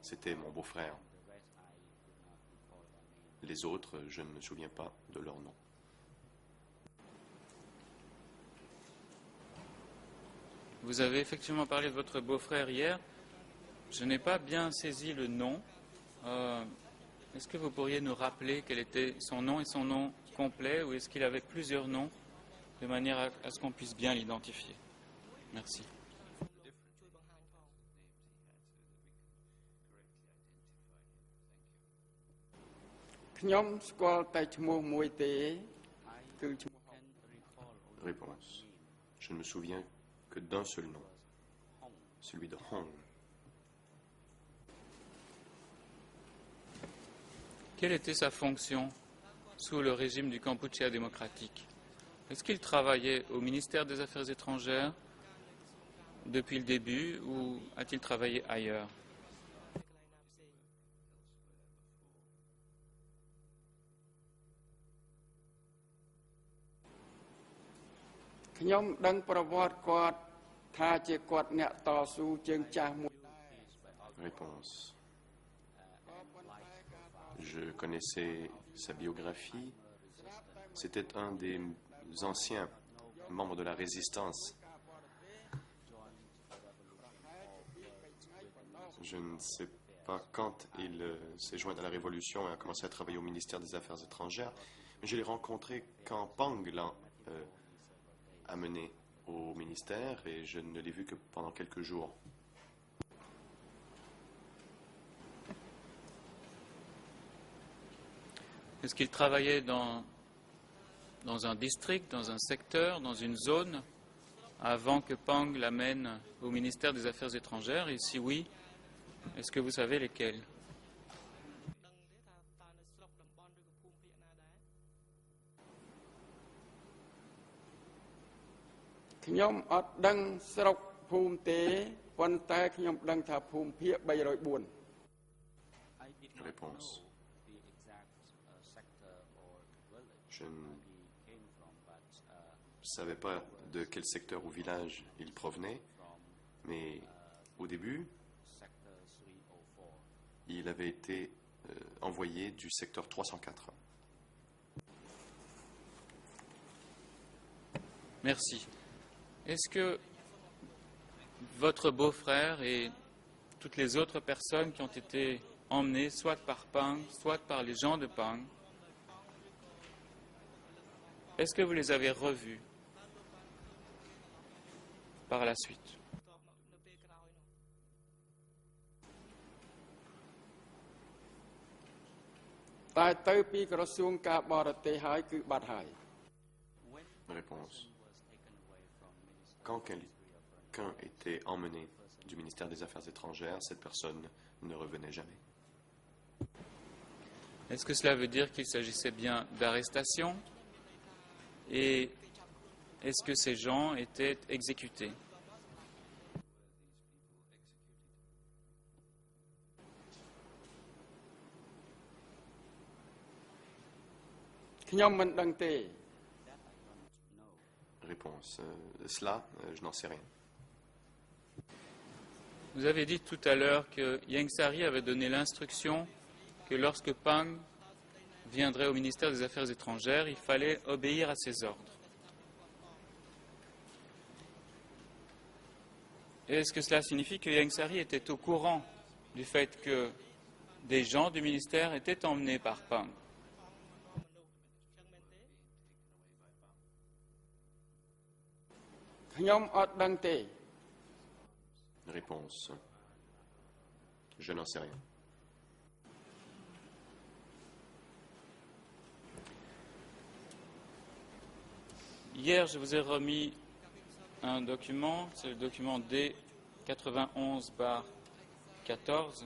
C'était mon beau-frère. Les autres, je ne me souviens pas de leur nom. Vous avez effectivement parlé de votre beau-frère hier. Je n'ai pas bien saisi le nom. Est-ce que vous pourriez nous rappeler quel était son nom et son nom complet, ou est-ce qu'il avait plusieurs noms, de manière à ce qu'on puisse bien l'identifier? Merci. ខ្ញុំស្គាល់តែឈ្មោះមួយទេគឺឈ្មោះ Réponse. Je ne me souviens que d'un seul nom, celui de Hong. Quelle était sa fonction sous le régime du Kampuchea démocratique? Est-ce qu'il travaillait au ministère des Affaires étrangères depuis le début, ou a-t-il travaillé ailleurs? Réponse. Je connaissais sa biographie. C'était un des anciens membres de la résistance. Je ne sais pas quand il s'est joint à la Révolution et a commencé à travailler au ministère des Affaires étrangères, mais je l'ai rencontré quand Pang l'a amené au ministère, et je ne l'ai vu que pendant quelques jours. Est-ce qu'il travaillait dans un district, dans un secteur, dans une zone, avant que Pang l'amène au ministère des Affaires étrangères? Et si oui, est-ce que vous savez lesquels? Réponse. Je ne savais pas de quel secteur ou village il provenait, mais au début, il avait été envoyé du secteur 304. Merci. Est-ce que votre beau-frère et toutes les autres personnes qui ont été emmenées, soit par Pang, soit par les gens de Pang, est-ce que vous les avez revus par la suite? Réponse. Quand quelqu'un était emmené du ministère des Affaires étrangères, cette personne ne revenait jamais. Est-ce que cela veut dire qu'il s'agissait bien d'arrestation? Et est-ce que ces gens étaient exécutés? Réponse. Cela, je n'en sais rien. Vous avez dit tout à l'heure que Ieng Sary avait donné l'instruction que lorsque Pang viendrait au ministère des Affaires étrangères, il fallait obéir à ses ordres. Est-ce que cela signifie que Ieng Sary était au courant du fait que des gens du ministère étaient emmenés par Pang? Réponse. Je n'en sais rien. Hier, je vous ai remis un document, c'est le document D91/14,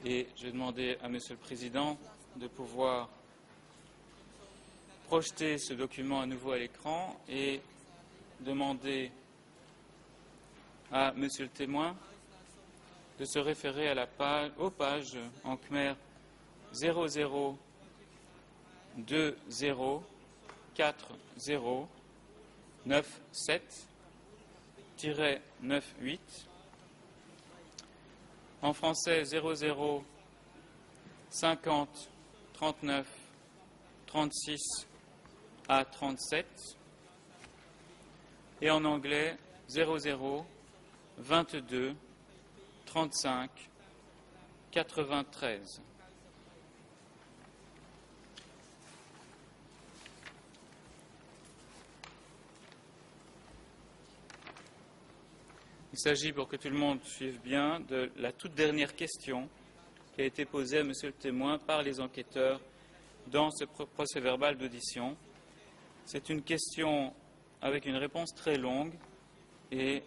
et j'ai demandé à Monsieur le Président de pouvoir projeter ce document à nouveau à l'écran et demander à Monsieur le témoin de se référer à aux pages en khmer 00204097-98, en français 0050 39 36 à 37 et en anglais 00 22 35 93. Il s'agit, pour que tout le monde suive bien, de la toute dernière question qui a été posée à Monsieur le témoin par les enquêteurs dans ce procès-verbal d'audition. C'est une question avec une réponse très longue et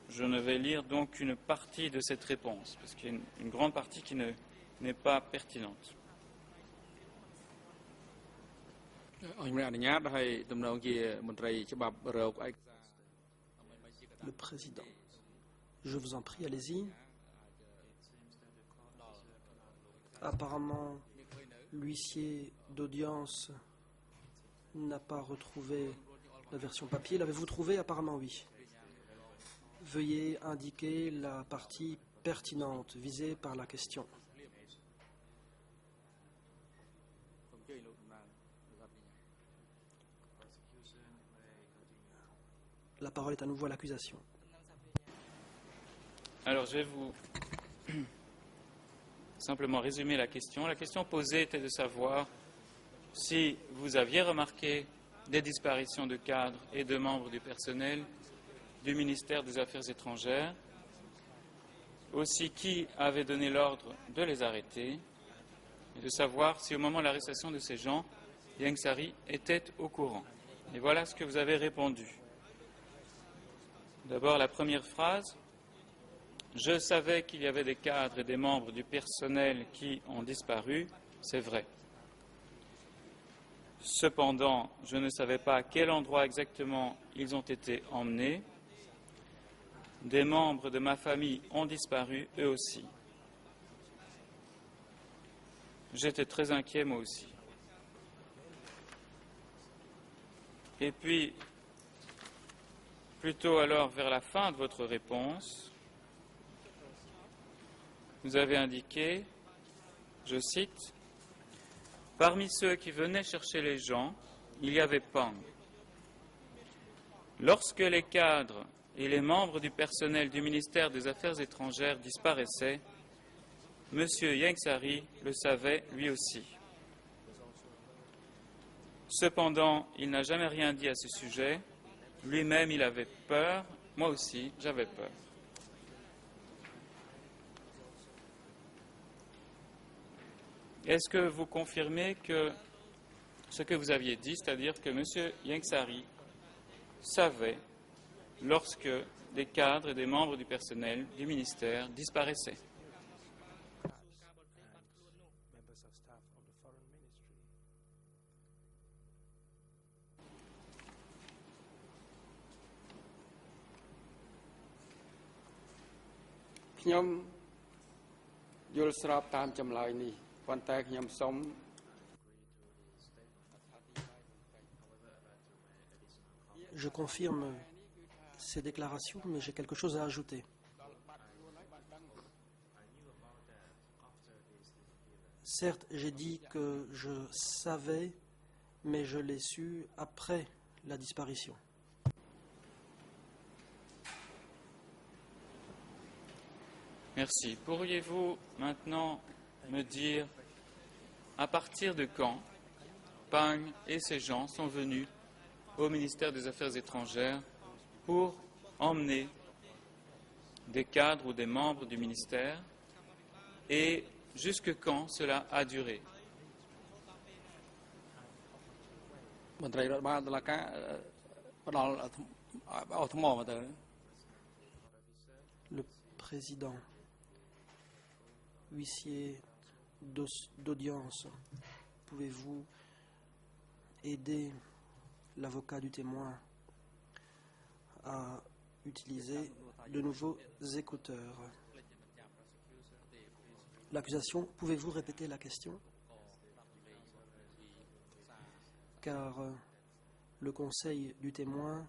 je ne vais lire donc qu'une partie de cette réponse, parce qu'il y a une grande partie qui n'est pas pertinente. អញ្ញមអនុញ្ញាតឲ្យតំណងជាមន្ត្រីច្បាប់រកឯកសារ Le président. Je vous en prie, allez-y. Apparemment, l'huissier d'audience n'a pas retrouvé la version papier. L'avez-vous trouvé? Apparemment, oui. Veuillez indiquer la partie pertinente visée par la question. La parole est à nouveau à l'accusation. Alors, je vais vous simplement résumer la question. La question posée était de savoir si vous aviez remarqué des disparitions de cadres et de membres du personnel du ministère des Affaires étrangères, aussi qui avait donné l'ordre de les arrêter, et de savoir si au moment de l'arrestation de ces gens, Ieng Sary était au courant. Et voilà ce que vous avez répondu. D'abord, la première phrase. Je savais qu'il y avait des cadres et des membres du personnel qui ont disparu, c'est vrai. Cependant, je ne savais pas à quel endroit exactement ils ont été emmenés. Des membres de ma famille ont disparu, eux aussi. J'étais très inquiet, moi aussi. Et puis, plutôt alors vers la fin de votre réponse, vous avez indiqué, je cite, « Parmi ceux qui venaient chercher les gens, il y avait Pang. Lorsque les cadres et les membres du personnel du ministère des Affaires étrangères disparaissaient, M. Ieng Sary le savait lui aussi. Cependant, il n'a jamais rien dit à ce sujet. Lui-même, il avait peur. Moi aussi, j'avais peur. » Est-ce que vous confirmez que ce que vous aviez dit, c'est-à-dire que M. Ieng Sary savait lorsque des cadres et des membres du personnel du ministère disparaissaient?ខ្ញុំយល់ស្របតាមចម្លើយនេះប៉ុន្តែខ្ញុំសូម Je confirme ces déclarations, mais j'ai quelque chose à ajouter. Certes, j'ai dit que je savais, mais je l'ai su après la disparition. Merci. Pourriez-vous maintenant me dire à partir de quand Pang et ses gens sont venus au ministère des Affaires étrangères pour emmener des cadres ou des membres du ministère et jusque quand cela a duré? មន្ត្រីរដ្ឋបាលតុលាការផ្ដល់អស់ថ្មមកទៅ Le président, huissier d'audience, pouvez-vous aider l'avocat du témoin à utiliser de nouveaux écouteurs? l'accusation. Pouvez-vous répéter la question? Car le conseil du témoin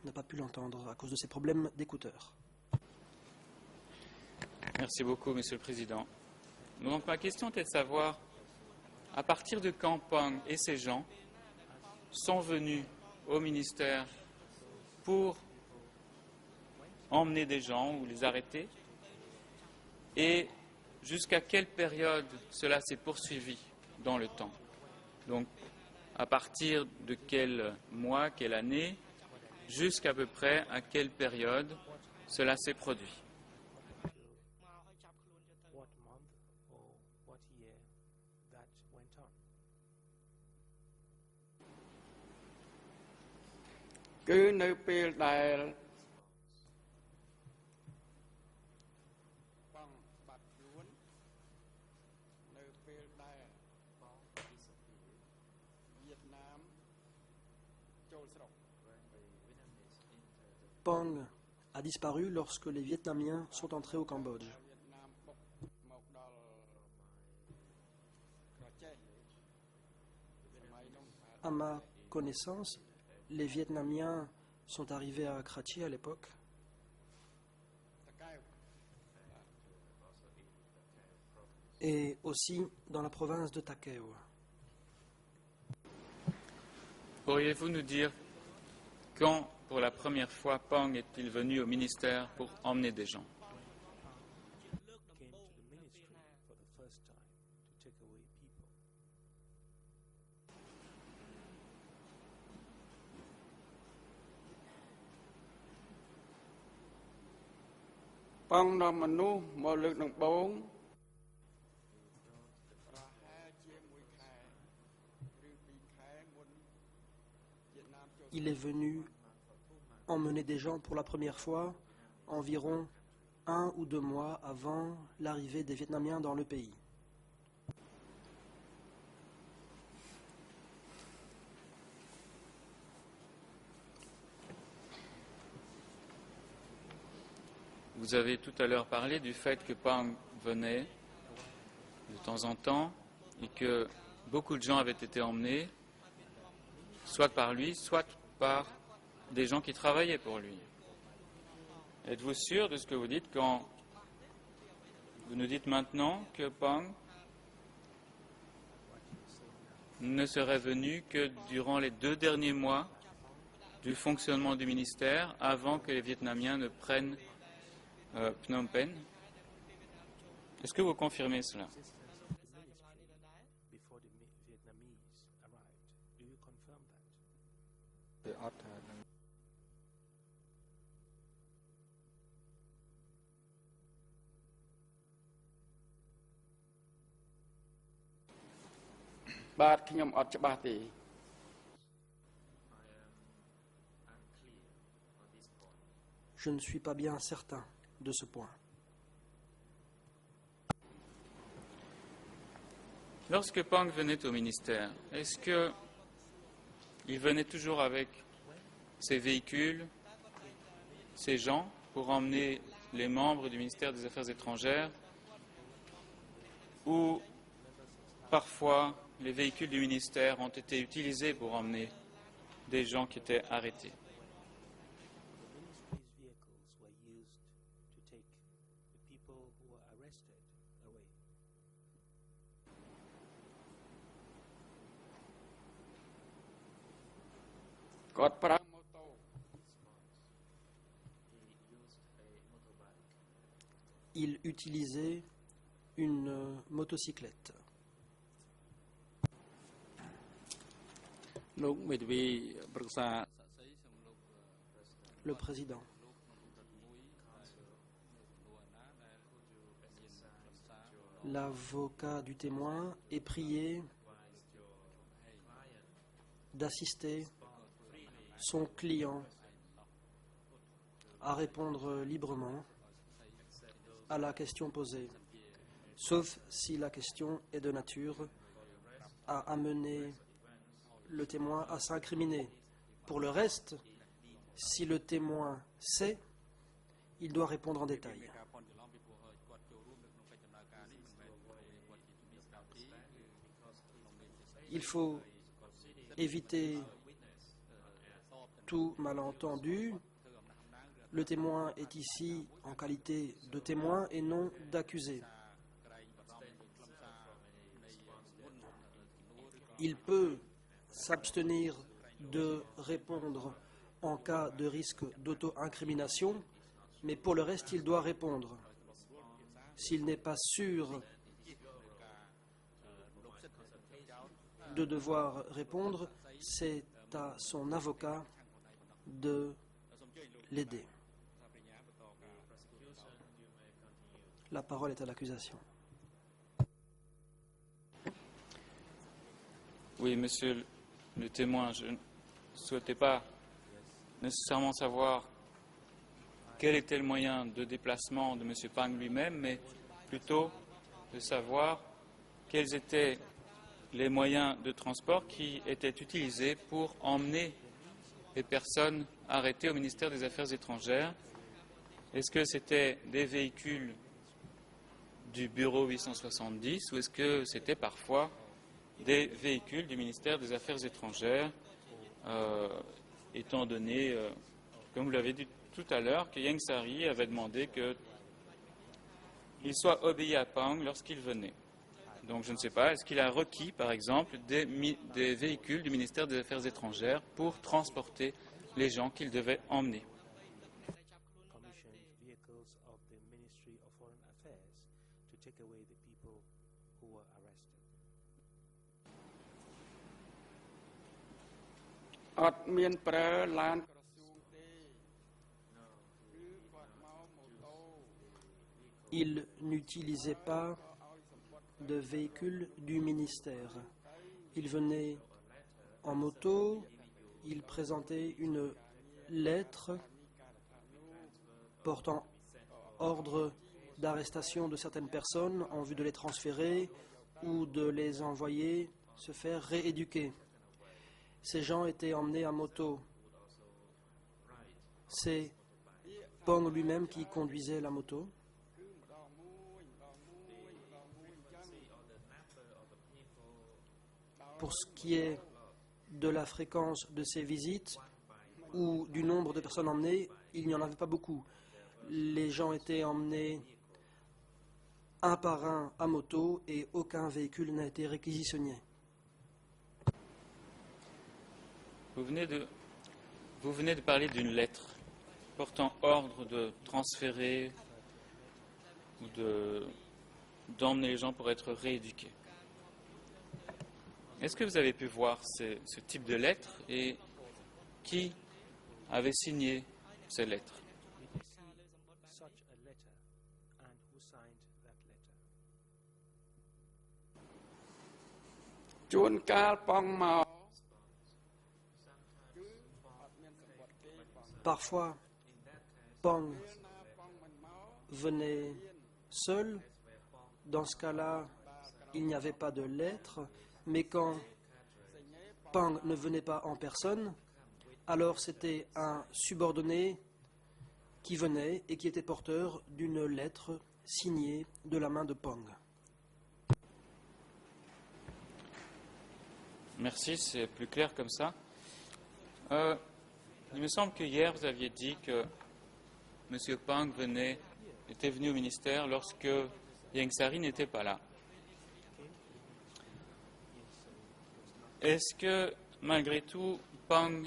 n'a pas pu l'entendre à cause de ses problèmes d'écouteurs. Merci beaucoup, Monsieur le Président. Donc ma question était de savoir à partir de quand Pang et ses gens sont venus au ministère pour emmener des gens ou les arrêter, et jusqu'à quelle période cela s'est poursuivi dans le temps. Donc, à partir de quel mois, quelle année, jusqu'à peu près à quelle période cela s'est produit. What month or what year that went on? គឺនៅពេលដែលបងបាត់ខ្លួននៅពេលដែលវៀតណាមចូលស្រុក Pang a disparu lorsque les Vietnamiens sont entrés au Cambodge. វៀតណាមបុកមកដល់ក្រចេះសម័យនោះ À ma connaissance, les Vietnamiens sont arrivés à Karachi à l'époque. តកែវ Et aussi dans la province de Takeo. Pourriez-vous nous dire quand, pour la première fois, Pang est-il venu au ministère pour emmener des gens? Came to the ministry for the first time to take away people. បងនាំមនុស្សមកលើកដំបូងប្រហែលជាមួយខែឬ2ខែមុនវៀតណាមចូល Il est venu emmener des gens pour la première fois environ 1 ou 2 mois avant l'arrivée des Vietnamiens dans le pays. Vous avez tout à l'heure parlé du fait que Pang venait de temps en temps et que beaucoup de gens avaient été emmenés, soit par lui, soit par des gens qui travaillaient pour lui. Êtes-vous sûr de ce que vous dites quand vous nous dites maintenant que Pang ne serait venu que durant les 2 derniers mois du fonctionnement du ministère avant que les Vietnamiens ne prennent Phnom Penh? Est-ce que vous confirmez cela? Before the Vietnamese arrived. Do you confirm that? បាទខ្ញុំអត់ច្បាស់ទេ Je ne suis pas bien certain de ce point. Lorsque Pang venait au ministère, est-ce qu'il venait toujours avec ses véhicules, ses gens, pour emmener les membres du ministère des Affaires étrangères, ou parfois les véhicules du ministère ont été utilisés pour emmener des gens qui étaient arrêtés? The ministry's vehicles were used to take the people who were arrested away. គាត់ប្រើម៉ូតូ Il utilisait une motocyclette. លោកមេធាវីប្រឹក្សាសាក់សីសូមលោក Le président. L'avocat du témoin est prié d'assister son client à répondre librement à la question posée, sauf si la question est de nature à amener le témoin à s'incriminer. Pour le reste, si le témoin sait, il doit répondre en détail. ការព័ន្ធច្រឡំពីព្រោះគាត់ចូលរួមនៅក្នុងកិច្ចដំ Il faut éviter tout malentendu. Le témoin est ici en qualité de témoin et non d'accusé. Il peut s'abstenir de répondre en cas de risque d'auto-incrimination, mais pour le reste, il doit répondre. S'il n'est pas sûr de devoir répondre, c'est à son avocat de l'aider. La parole est à l'accusation. Oui, monsieur le témoin, je ne souhaitais pas nécessairement savoir quel était le moyen de déplacement de M. Pang lui-même, mais plutôt de savoir quels étaient les moyens de transport qui étaient utilisés pour emmener les personnes arrêtées au ministère des Affaires étrangères. Est-ce que c'était des véhicules du bureau 870 ou est-ce que c'était parfois des véhicules du ministère des Affaires étrangères, étant donné, comme vous l'avez dit tout à l'heure, que Ieng Sary avait demandé qu'il soit obéi à Pang lorsqu'il venait. Donc je ne sais pas, est-ce qu'il a requis, par exemple, des véhicules du ministère des Affaires étrangères pour transporter les gens qu'il devait emmener? Commissioned vehicles of the Ministry of Foreign Affairs to take away the people who were arrested. អត់មានប្រើឡានក្រសួងទេឬគាត់មកម៉ូតូ Il n'utilisait pas de véhicule du ministère. Il venait en moto, il présentait une lettre portant ordre d'arrestation de certaines personnes en vue de les transférer ou de les envoyer se faire rééduquer. Ces gens étaient emmenés à moto. C'est Pang lui-même qui conduisait la moto. Pour ce qui est de la fréquence de ces visites ou du nombre de personnes emmenées, il n'y en avait pas beaucoup. Les gens étaient emmenés un par un à moto et aucun véhicule n'a été réquisitionné. Vous venez de parler d'une lettre portant ordre de transférer ou d'emmener les gens pour être rééduqués. Est-ce que vous avez pu voir ce type de lettre et qui avait signé ces lettres? Did you see such a letter and who signed that letter? ជួនកាលប៉ងមក Parfois, Pang venait seul. Dans ce cas-là, il n'y avait pas de lettre. Mais quand Pang ne venait pas en personne, alors c'était un subordonné qui venait et qui était porteur d'une lettre signée de la main de Pang. Merci, c'est plus clair comme ça. Il me semble que hier, vous aviez dit que M. Pang était venu au ministère lorsque Ieng Sary n'était pas là. Est-ce que, malgré tout, Pang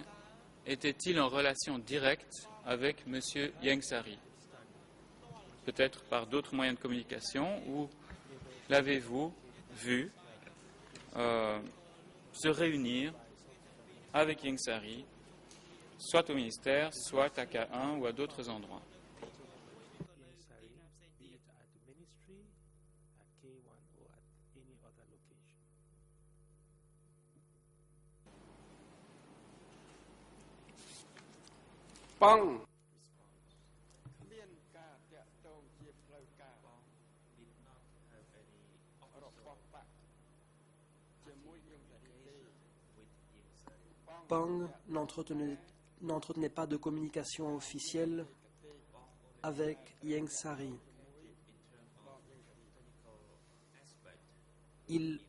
était-il en relation directe avec M. Ieng Sary? Peut-être par d'autres moyens de communication, ou l'avez-vous vu se réunir avec Ieng Sary, soit au ministère, soit à K1 ou à d'autres endroits? Ieng Sary, be it at the ministry, at K1 or at any other location. Pang មានការតាក់ទងជាផ្លូវការរបស់បកជាមួយយើងតែទេ Pang n'entretenait pas de communication officielle avec Ieng Sary. Il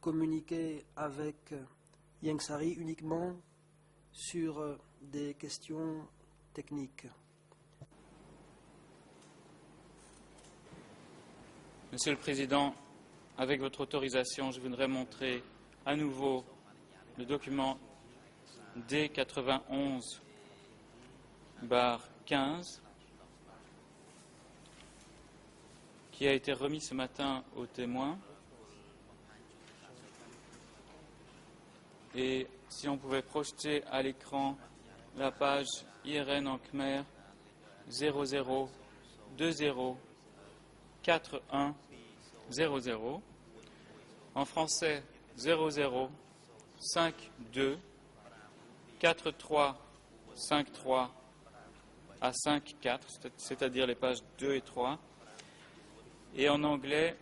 communiquer avec Ieng Sary uniquement sur des questions techniques. Monsieur le Président, avec votre autorisation, je voudrais montrer à nouveau le document D91-15 qui a été remis ce matin aux témoins. Et si on pouvait projeter à l'écran la page IRN en Khmer 00204100, en français 00524353 à 54, c'est-à-dire les pages 2 et 3, et en anglais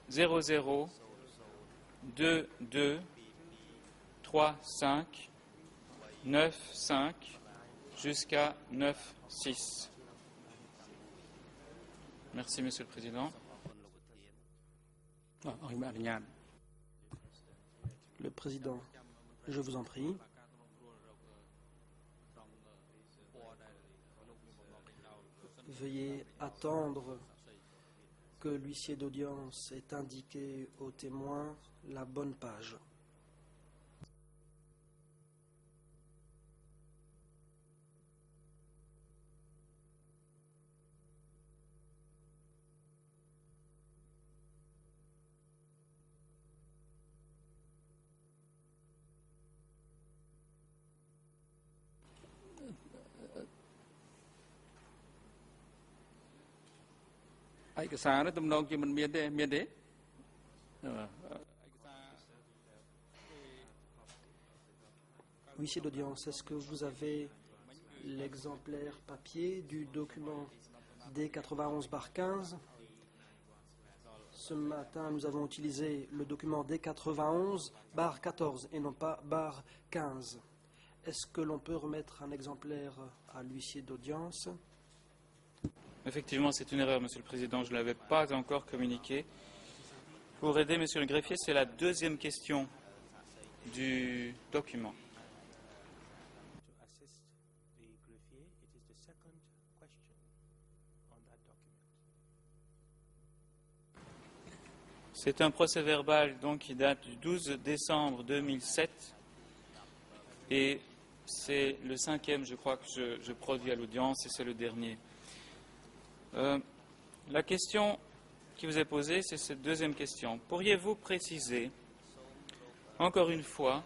00223595 jusqu'à 96. Merci, Monsieur le Président. Le Président, je vous en prie. Veuillez attendre que l'huissier d'audience ait indiqué aux témoins la bonne page. Huissier d'audience, est-ce que vous avez l'exemplaire papier du document D91-15? Ce matin, nous avons utilisé le document D91-14 et non pas /15. Est-ce que l'on peut remettre un exemplaire à l'huissier d'audience? Effectivement, c'est une erreur, Monsieur le Président. Je ne l'avais pas encore communiqué. Pour aider Monsieur le greffier, c'est la deuxième question du document. To assist the greffier, it is the second question on that document. C'est un procès-verbal donc qui date du 12 décembre 2007 et c'est le cinquième, je crois, que je produis à l'audience et c'est le dernier. La question qui vous est posée, c'est cette deuxième question. Pourriez-vous préciser, encore une fois,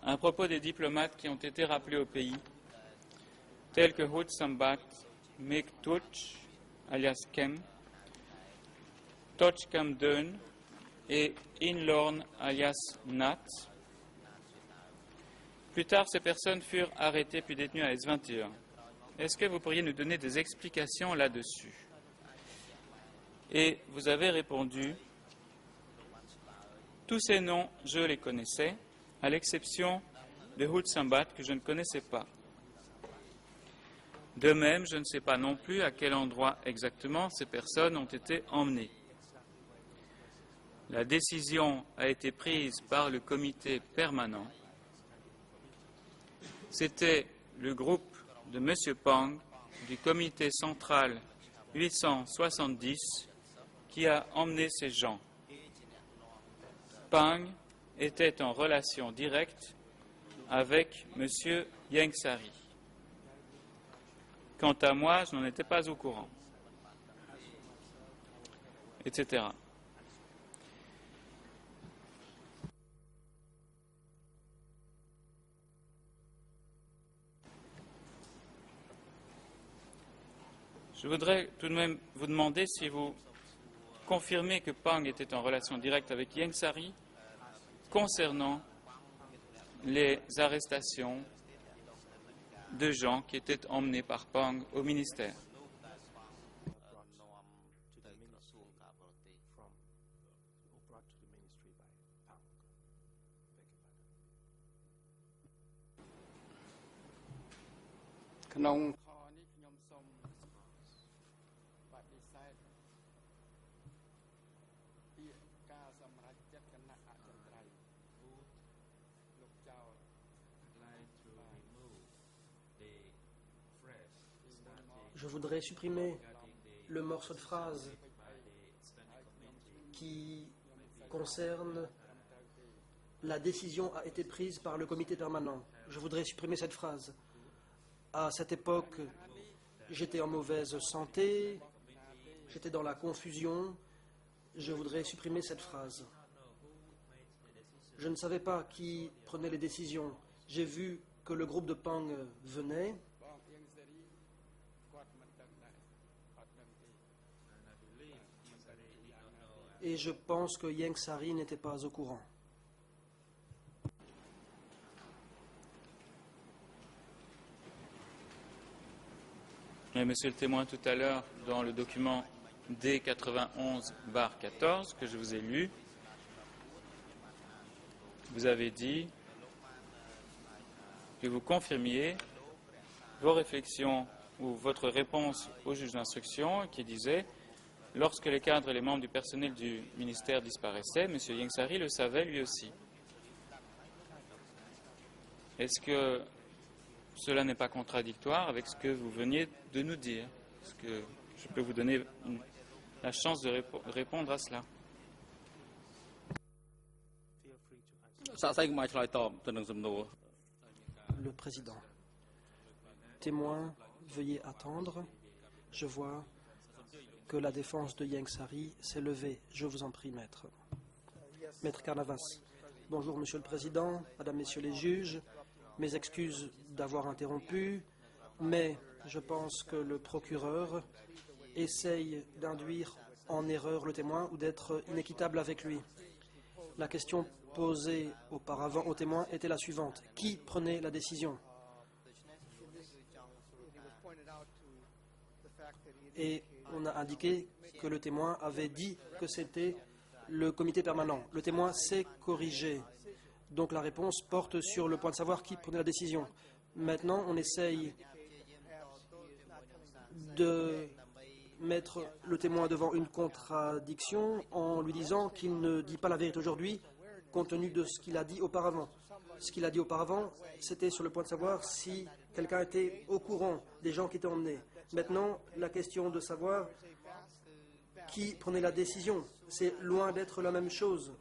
à propos des diplomates qui ont été rappelés au pays, tels que Hut Sambat, Mek Touch, alias Kem, Toch Kam Deun et Inlorn, alias Nat. Plus tard, ces personnes furent arrêtées puis détenues à S21. Est-ce que vous pourriez nous donner des explications là-dessus? Et vous avez répondu, tous ces noms, je les connaissais, à l'exception de Hut Sambat que je ne connaissais pas. De même, je ne sais pas non plus à quel endroit exactement ces personnes ont été emmenées. La décision a été prise par le comité permanent. C'était le groupe de M. Pang du comité central 870 qui a emmené ces gens. Pang était en relation directe avec M. Ieng Sary. Quant à moi, je n'en étais pas au courant, etc. Je voudrais tout de même vous demander si vous confirmez que Pang était en relation directe avec Ieng Sary concernant les arrestations de gens qui étaient emmenés par Pang au ministère.ក្នុងខនេះខ្ញុំសូមបដិសេធពាក្យ Je voudrais supprimer le morceau de phrase qui concerne la décision a été prise par le comité permanent. Je voudrais supprimer cette phrase. À cette époque, j'étais en mauvaise santé, j'étais dans la confusion. Je voudrais supprimer cette phrase. Je ne savais pas qui prenait les décisions. J'ai vu que le groupe de Pang venait. Et je pense que Ieng Sary n'était pas au courant. Mais monsieur le témoin, tout à l'heure, dans le document D91-14 que je vous ai lu, vous avez dit que vous confirmiez vos réflexions ou votre réponse au juge d'instruction qui disait « Lorsque les cadres et les membres du personnel du ministère disparaissaient, M. Ieng Sary le savait lui aussi ». Est-ce que cela n'est pas contradictoire avec ce que vous veniez de nous dire? Est-ce que je peux vous donner la chance de répondre à cela? សាកសីកុំឲ្យឆ្លើយតបទៅនឹងសំណួរ Le président. Témoin, veuillez attendre. Je vois que la défense de Ieng Sary s'est levée. Je vous en prie, maître. Maître Carnavas. Bonjour, monsieur le président, madame, messieurs les juges. Mes excuses d'avoir interrompu, mais je pense que le procureur essaye d'induire en erreur le témoin ou d'être inéquitable avec lui. La question posée auparavant au témoin était la suivante. Qui prenait la décision? Et on a indiqué que le témoin avait dit que c'était le comité permanent. Le témoin s'est corrigé. Donc la réponse porte sur le point de savoir qui prenait la décision. Maintenant, on essaye de mettre le témoin devant une contradiction en lui disant qu'il ne dit pas la vérité aujourd'hui compte tenu de ce qu'il a dit auparavant. Ce qu'il a dit auparavant, c'était sur le point de savoir si quelqu'un était au courant des gens qui étaient emmenés. Maintenant, la question de savoir qui prenait la décision, c'est loin d'être la même chose.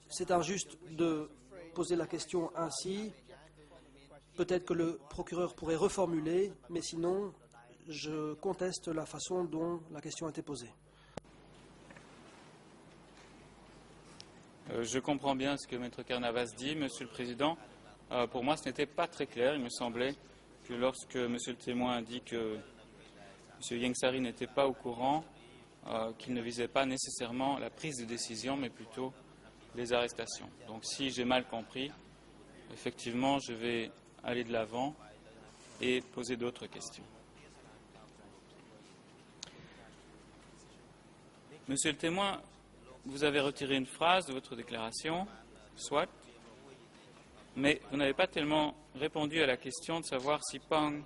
C'est injuste de poser la question ainsi. Peut-être que le procureur pourrait reformuler, mais sinon, je conteste la façon dont la question a été posée. Je comprends bien ce que Maître Carnavas dit, Monsieur le Président. Pour moi, ce n'était pas très clair. Il me semblait que lorsque Monsieur le témoin a dit que M. Ieng Sary n'était pas au courant, qu'il ne visait pas nécessairement la prise de décision, mais plutôt les arrestations. Donc si j'ai mal compris, effectivement, je vais aller de l'avant et poser d'autres questions. Monsieur le témoin, vous avez retiré une phrase de votre déclaration, soit, mais vous n'avez pas tellement répondu à la question de savoir si Pang,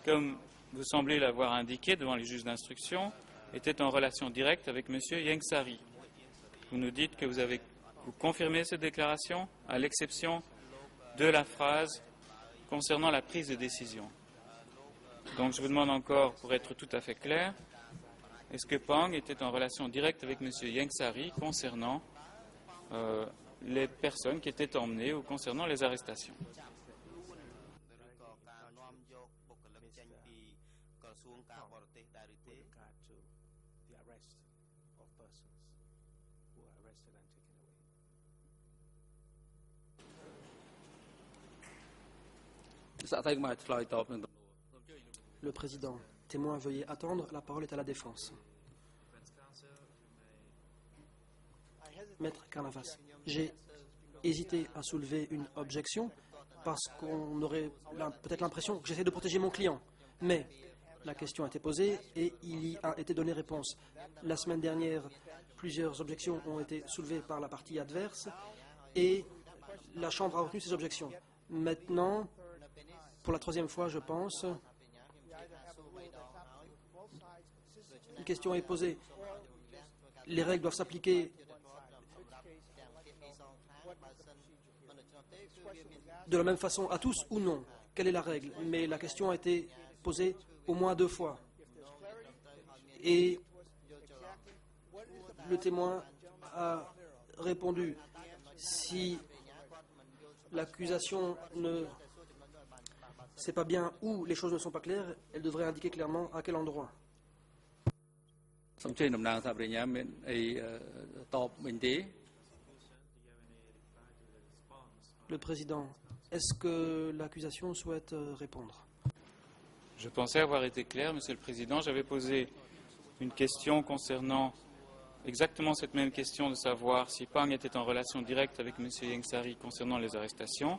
comme vous semblez l'avoir indiqué devant les juges d'instruction, était en relation directe avec M. Ieng Sary. Vous nous dites que vous confirmez cette déclaration, à l'exception de la phrase concernant la prise de décision. Donc je vous demande encore, pour être tout à fait clair, est-ce que Pang était en relation directe avec M. Ieng Sary concernant les personnes qui étaient emmenées ou concernant les arrestations? Le président. Témoin, veuillez attendre. La parole est à la défense. Maître Carnavas, j'ai hésité à soulever une objection parce qu'on aurait peut-être l'impression que j'essaie de protéger mon client. Mais la question a été posée et il y a été donné réponse. La semaine dernière, plusieurs objections ont été soulevées par la partie adverse et la Chambre a retenu ces objections. Maintenant, pour la troisième fois, je pense, une question est posée. Les règles doivent s'appliquer de la même façon à tous ou non? quelle est la règle, mais la question a été posée au moins 2 fois. Et le témoin a répondu. Si l'accusation ne sait pas bien où les choses ne sont pas claires, elle devrait indiquer clairement à quel endroit. សូមជឿតំណាងសហប្រញ្ញាមានអីតបវិញទេ Le président, est-ce que l'accusation souhaite répondre? Je pensais avoir été clair, Monsieur le Président. J'avais posé une question concernant exactement cette même question de savoir si Pang était en relation directe avec M. Ieng Sary concernant les arrestations.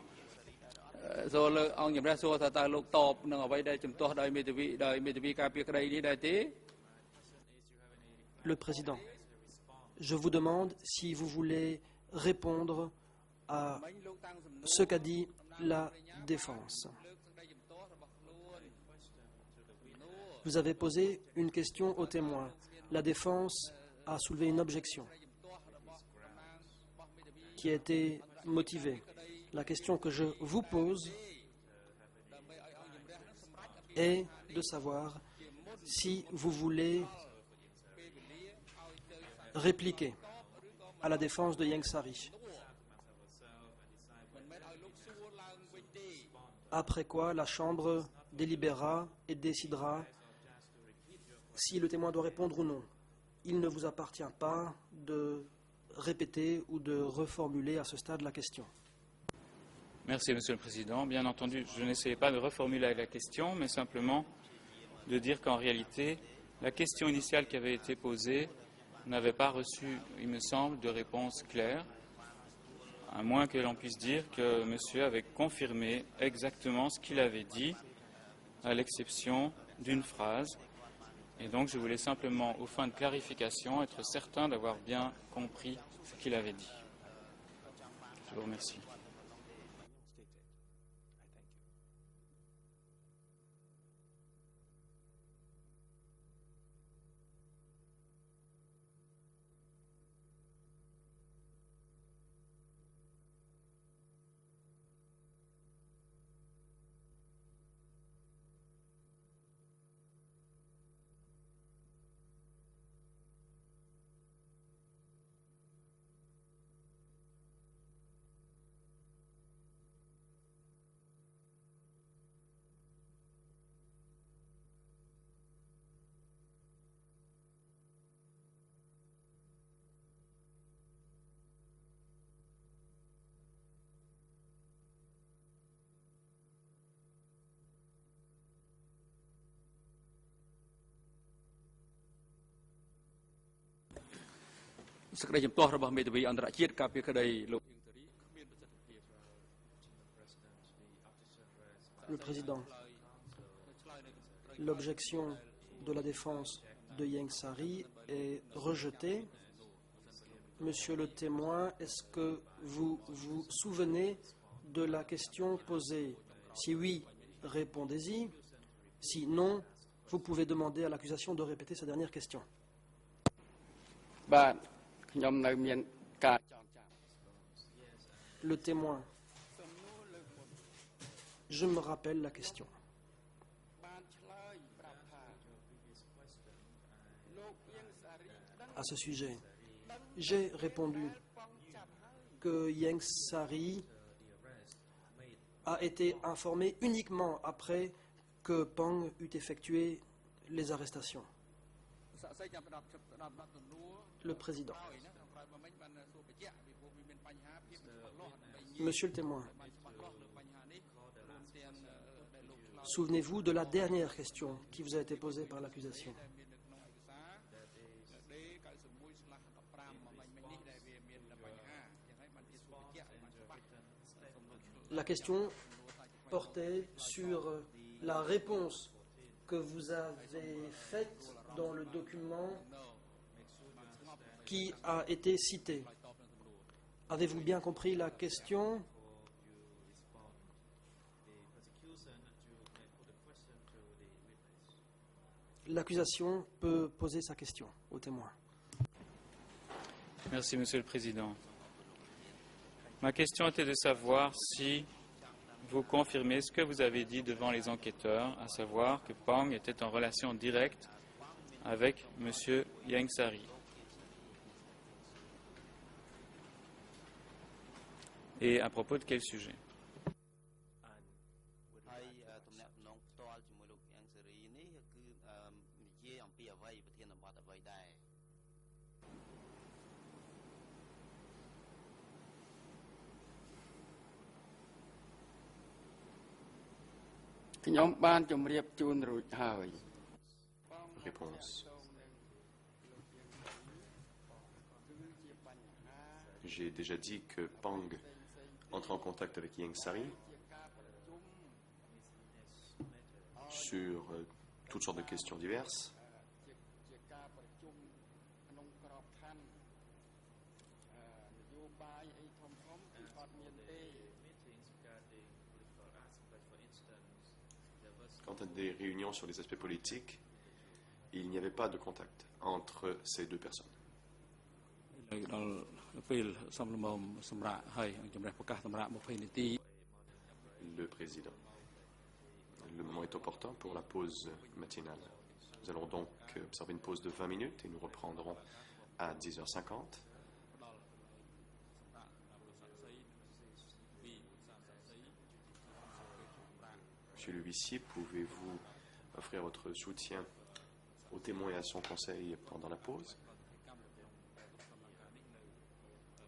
សូមលើអង្គជំរះសួរថាតើលោកតបនឹងអ្វីដែលជំទាស់ដោយមេធាវីការពារក្តីនេះដែរទេ Le président, je vous demande si vous voulez répondre à ce qu'a dit la défense. Vous avez posé une question au témoin. La défense a soulevé une objection qui a été motivée. La question que je vous pose est de savoir si vous voulez répliquer à la défense de Ieng Sary. Après quoi, la Chambre délibérera et décidera si le témoin doit répondre ou non. Il ne vous appartient pas de répéter ou de reformuler à ce stade la question. Merci, Monsieur le Président. Bien entendu, je n'essayais pas de reformuler la question, mais simplement de dire qu'en réalité, la question initiale qui avait été posée n'avait pas reçu, il me semble, de réponse claire, à moins que l'on puisse dire que monsieur avait confirmé exactement ce qu'il avait dit, à l'exception d'une phrase. Et donc, je voulais simplement, aux fins de clarification, être certain d'avoir bien compris ce qu'il avait dit. Je vous remercie. Le président, l'objection de la défense de Ieng Sary est rejetée. Monsieur le témoin, est-ce que vous vous souvenez de la question posée? Si oui, répondez-y. Si non, vous pouvez demander à l'accusation de répéter sa dernière question. បាទខ្ញុំនៅមានការចងចាំ Le témoin, je me rappelle la question. បានឆ្លើយប្រាប់ថាលោកអៀងសារីដឹង À ce sujet, j'ai répondu បងចាប់ហើយ que Ieng Sary a été informé uniquement après que Pang eut effectué les arrestations. សាក់សៃចាំផ្ដាប់ទំនួល Le président. ហើយណាក្នុងក្រោយមកមិញបានសួរបញ្ជាក់ពីព្រោះវាមានបញ្ហាភាពច្បាស់លាស់ដើម្បីងាយ Monsieur le témoin, បានច្បាស់លាស់លើបញ្ហានេះរួមទាំងដែលលោកឆ្លើយ souvenez-vous de la dernière question qui vous a été posée par l'accusation. ដែលមាននៅក្នុងឯកសារដេ91/15មកមិញនេះដែលវាមានបញ្ហាយ៉ាងហើយបានជាសួរបញ្ជាក់ឲ្យបានច្បាស់សូមលោកឆ្លើយ La question portait sur la réponse que vous avez faite dans le document qui a été cité. Avez-vous bien compris la question? L'accusation peut poser sa question au témoin. Merci, Monsieur le Président. Ma question était de savoir si vous confirmer ce que vous avez dit devant les enquêteurs, à savoir que Pang était en relation directe avec M. Ieng Sary. Et à propos de quel sujet? ហើយទំនាក់ទំនងផ្ទាល់ជាមួយលោកយ៉ាងសេរីនេះគឺនិយាយអំពីអ្វីប្រធានបទអ្វីដែរ ខ្ញុំបានជម្រាបជូនរួចហើយ Réponse. J'ai déjà dit que Pang entre en contact avec Ieng Sary sur toutes sortes de questions diverses. ជាការប្រជុំក្នុងក្របខ័ណ្ឌនយោបាយអីធំៗគឺអត់មានទេ Quant à des réunions sur les aspects politiques, il n'y avait pas de contact entre ces deux personnes. ដល់ពេលសំលមសម្រាប់ហើយជំរះប្រកាសសម្រាប់20នាទី Le président. Le moment est opportun pour la pause matinale. Nous allons donc observer une pause de 20 minutes et nous reprendrons à 10h50. Monsieur le huissier, pouvez-vous offrir votre soutien au témoin et à son conseil pendant la pause?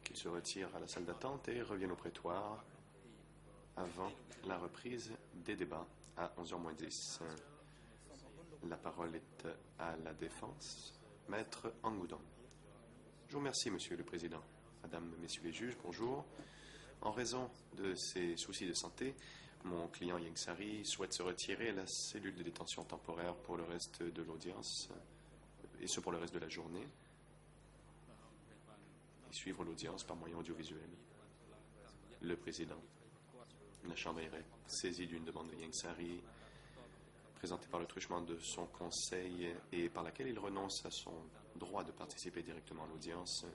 Qu'il se retire à la salle d'attente et revienne au prétoire avant la reprise des débats à 11h-10. La parole est à la défense. Maître Angoudon. Je vous remercie, Monsieur le Président. Madame, Messieurs les juges, bonjour. En raison de ses soucis de santé, mon client Ieng Sary souhaite se retirer à la cellule de détention temporaire pour le reste de l'audience, et ce pour le reste de la journée, et suivre l'audience par moyen audiovisuel. Le Président. La Chambre est saisie d'une demande de Ieng Sary présentée par le truchement de son conseil et par laquelle il renonce à son droit de participer directement à l'audience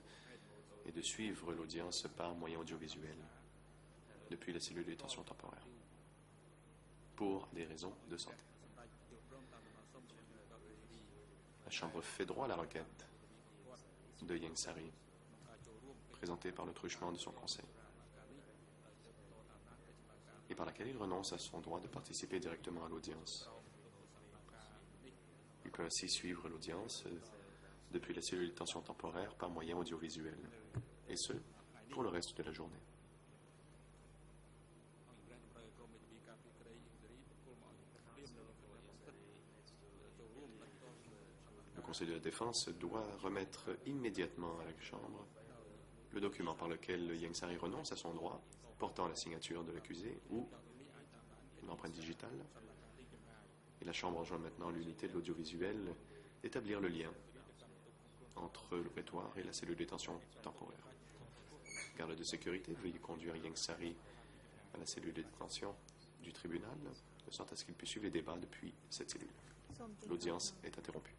et de suivre l'audience par moyen audiovisuel depuis la cellule de détention temporaire pour des raisons de santé. La Chambre fait droit à la requête de Ieng Sary présentée par le truchement de son conseil et par laquelle il renonce à son droit de participer directement à l'audience. Il peut ainsi suivre l'audience depuis la cellule de détention temporaire par moyen audiovisuel, et ce, pour le reste de la journée. Le Conseil de la Défense doit remettre immédiatement à la Chambre le document par lequel Ieng Sary renonce à son droit portant la signature de l'accusé ou une empreinte digitale. Et la Chambre enjoint maintenant l'unité de l'audiovisuel d'établir le lien entre le prétoire et la cellule de détention temporaire. Garde de sécurité, veuillez conduire Ieng Sary à la cellule de détention du tribunal, de sorte à ce qu'il puisse suivre les débats depuis cette cellule. L'audience est interrompue.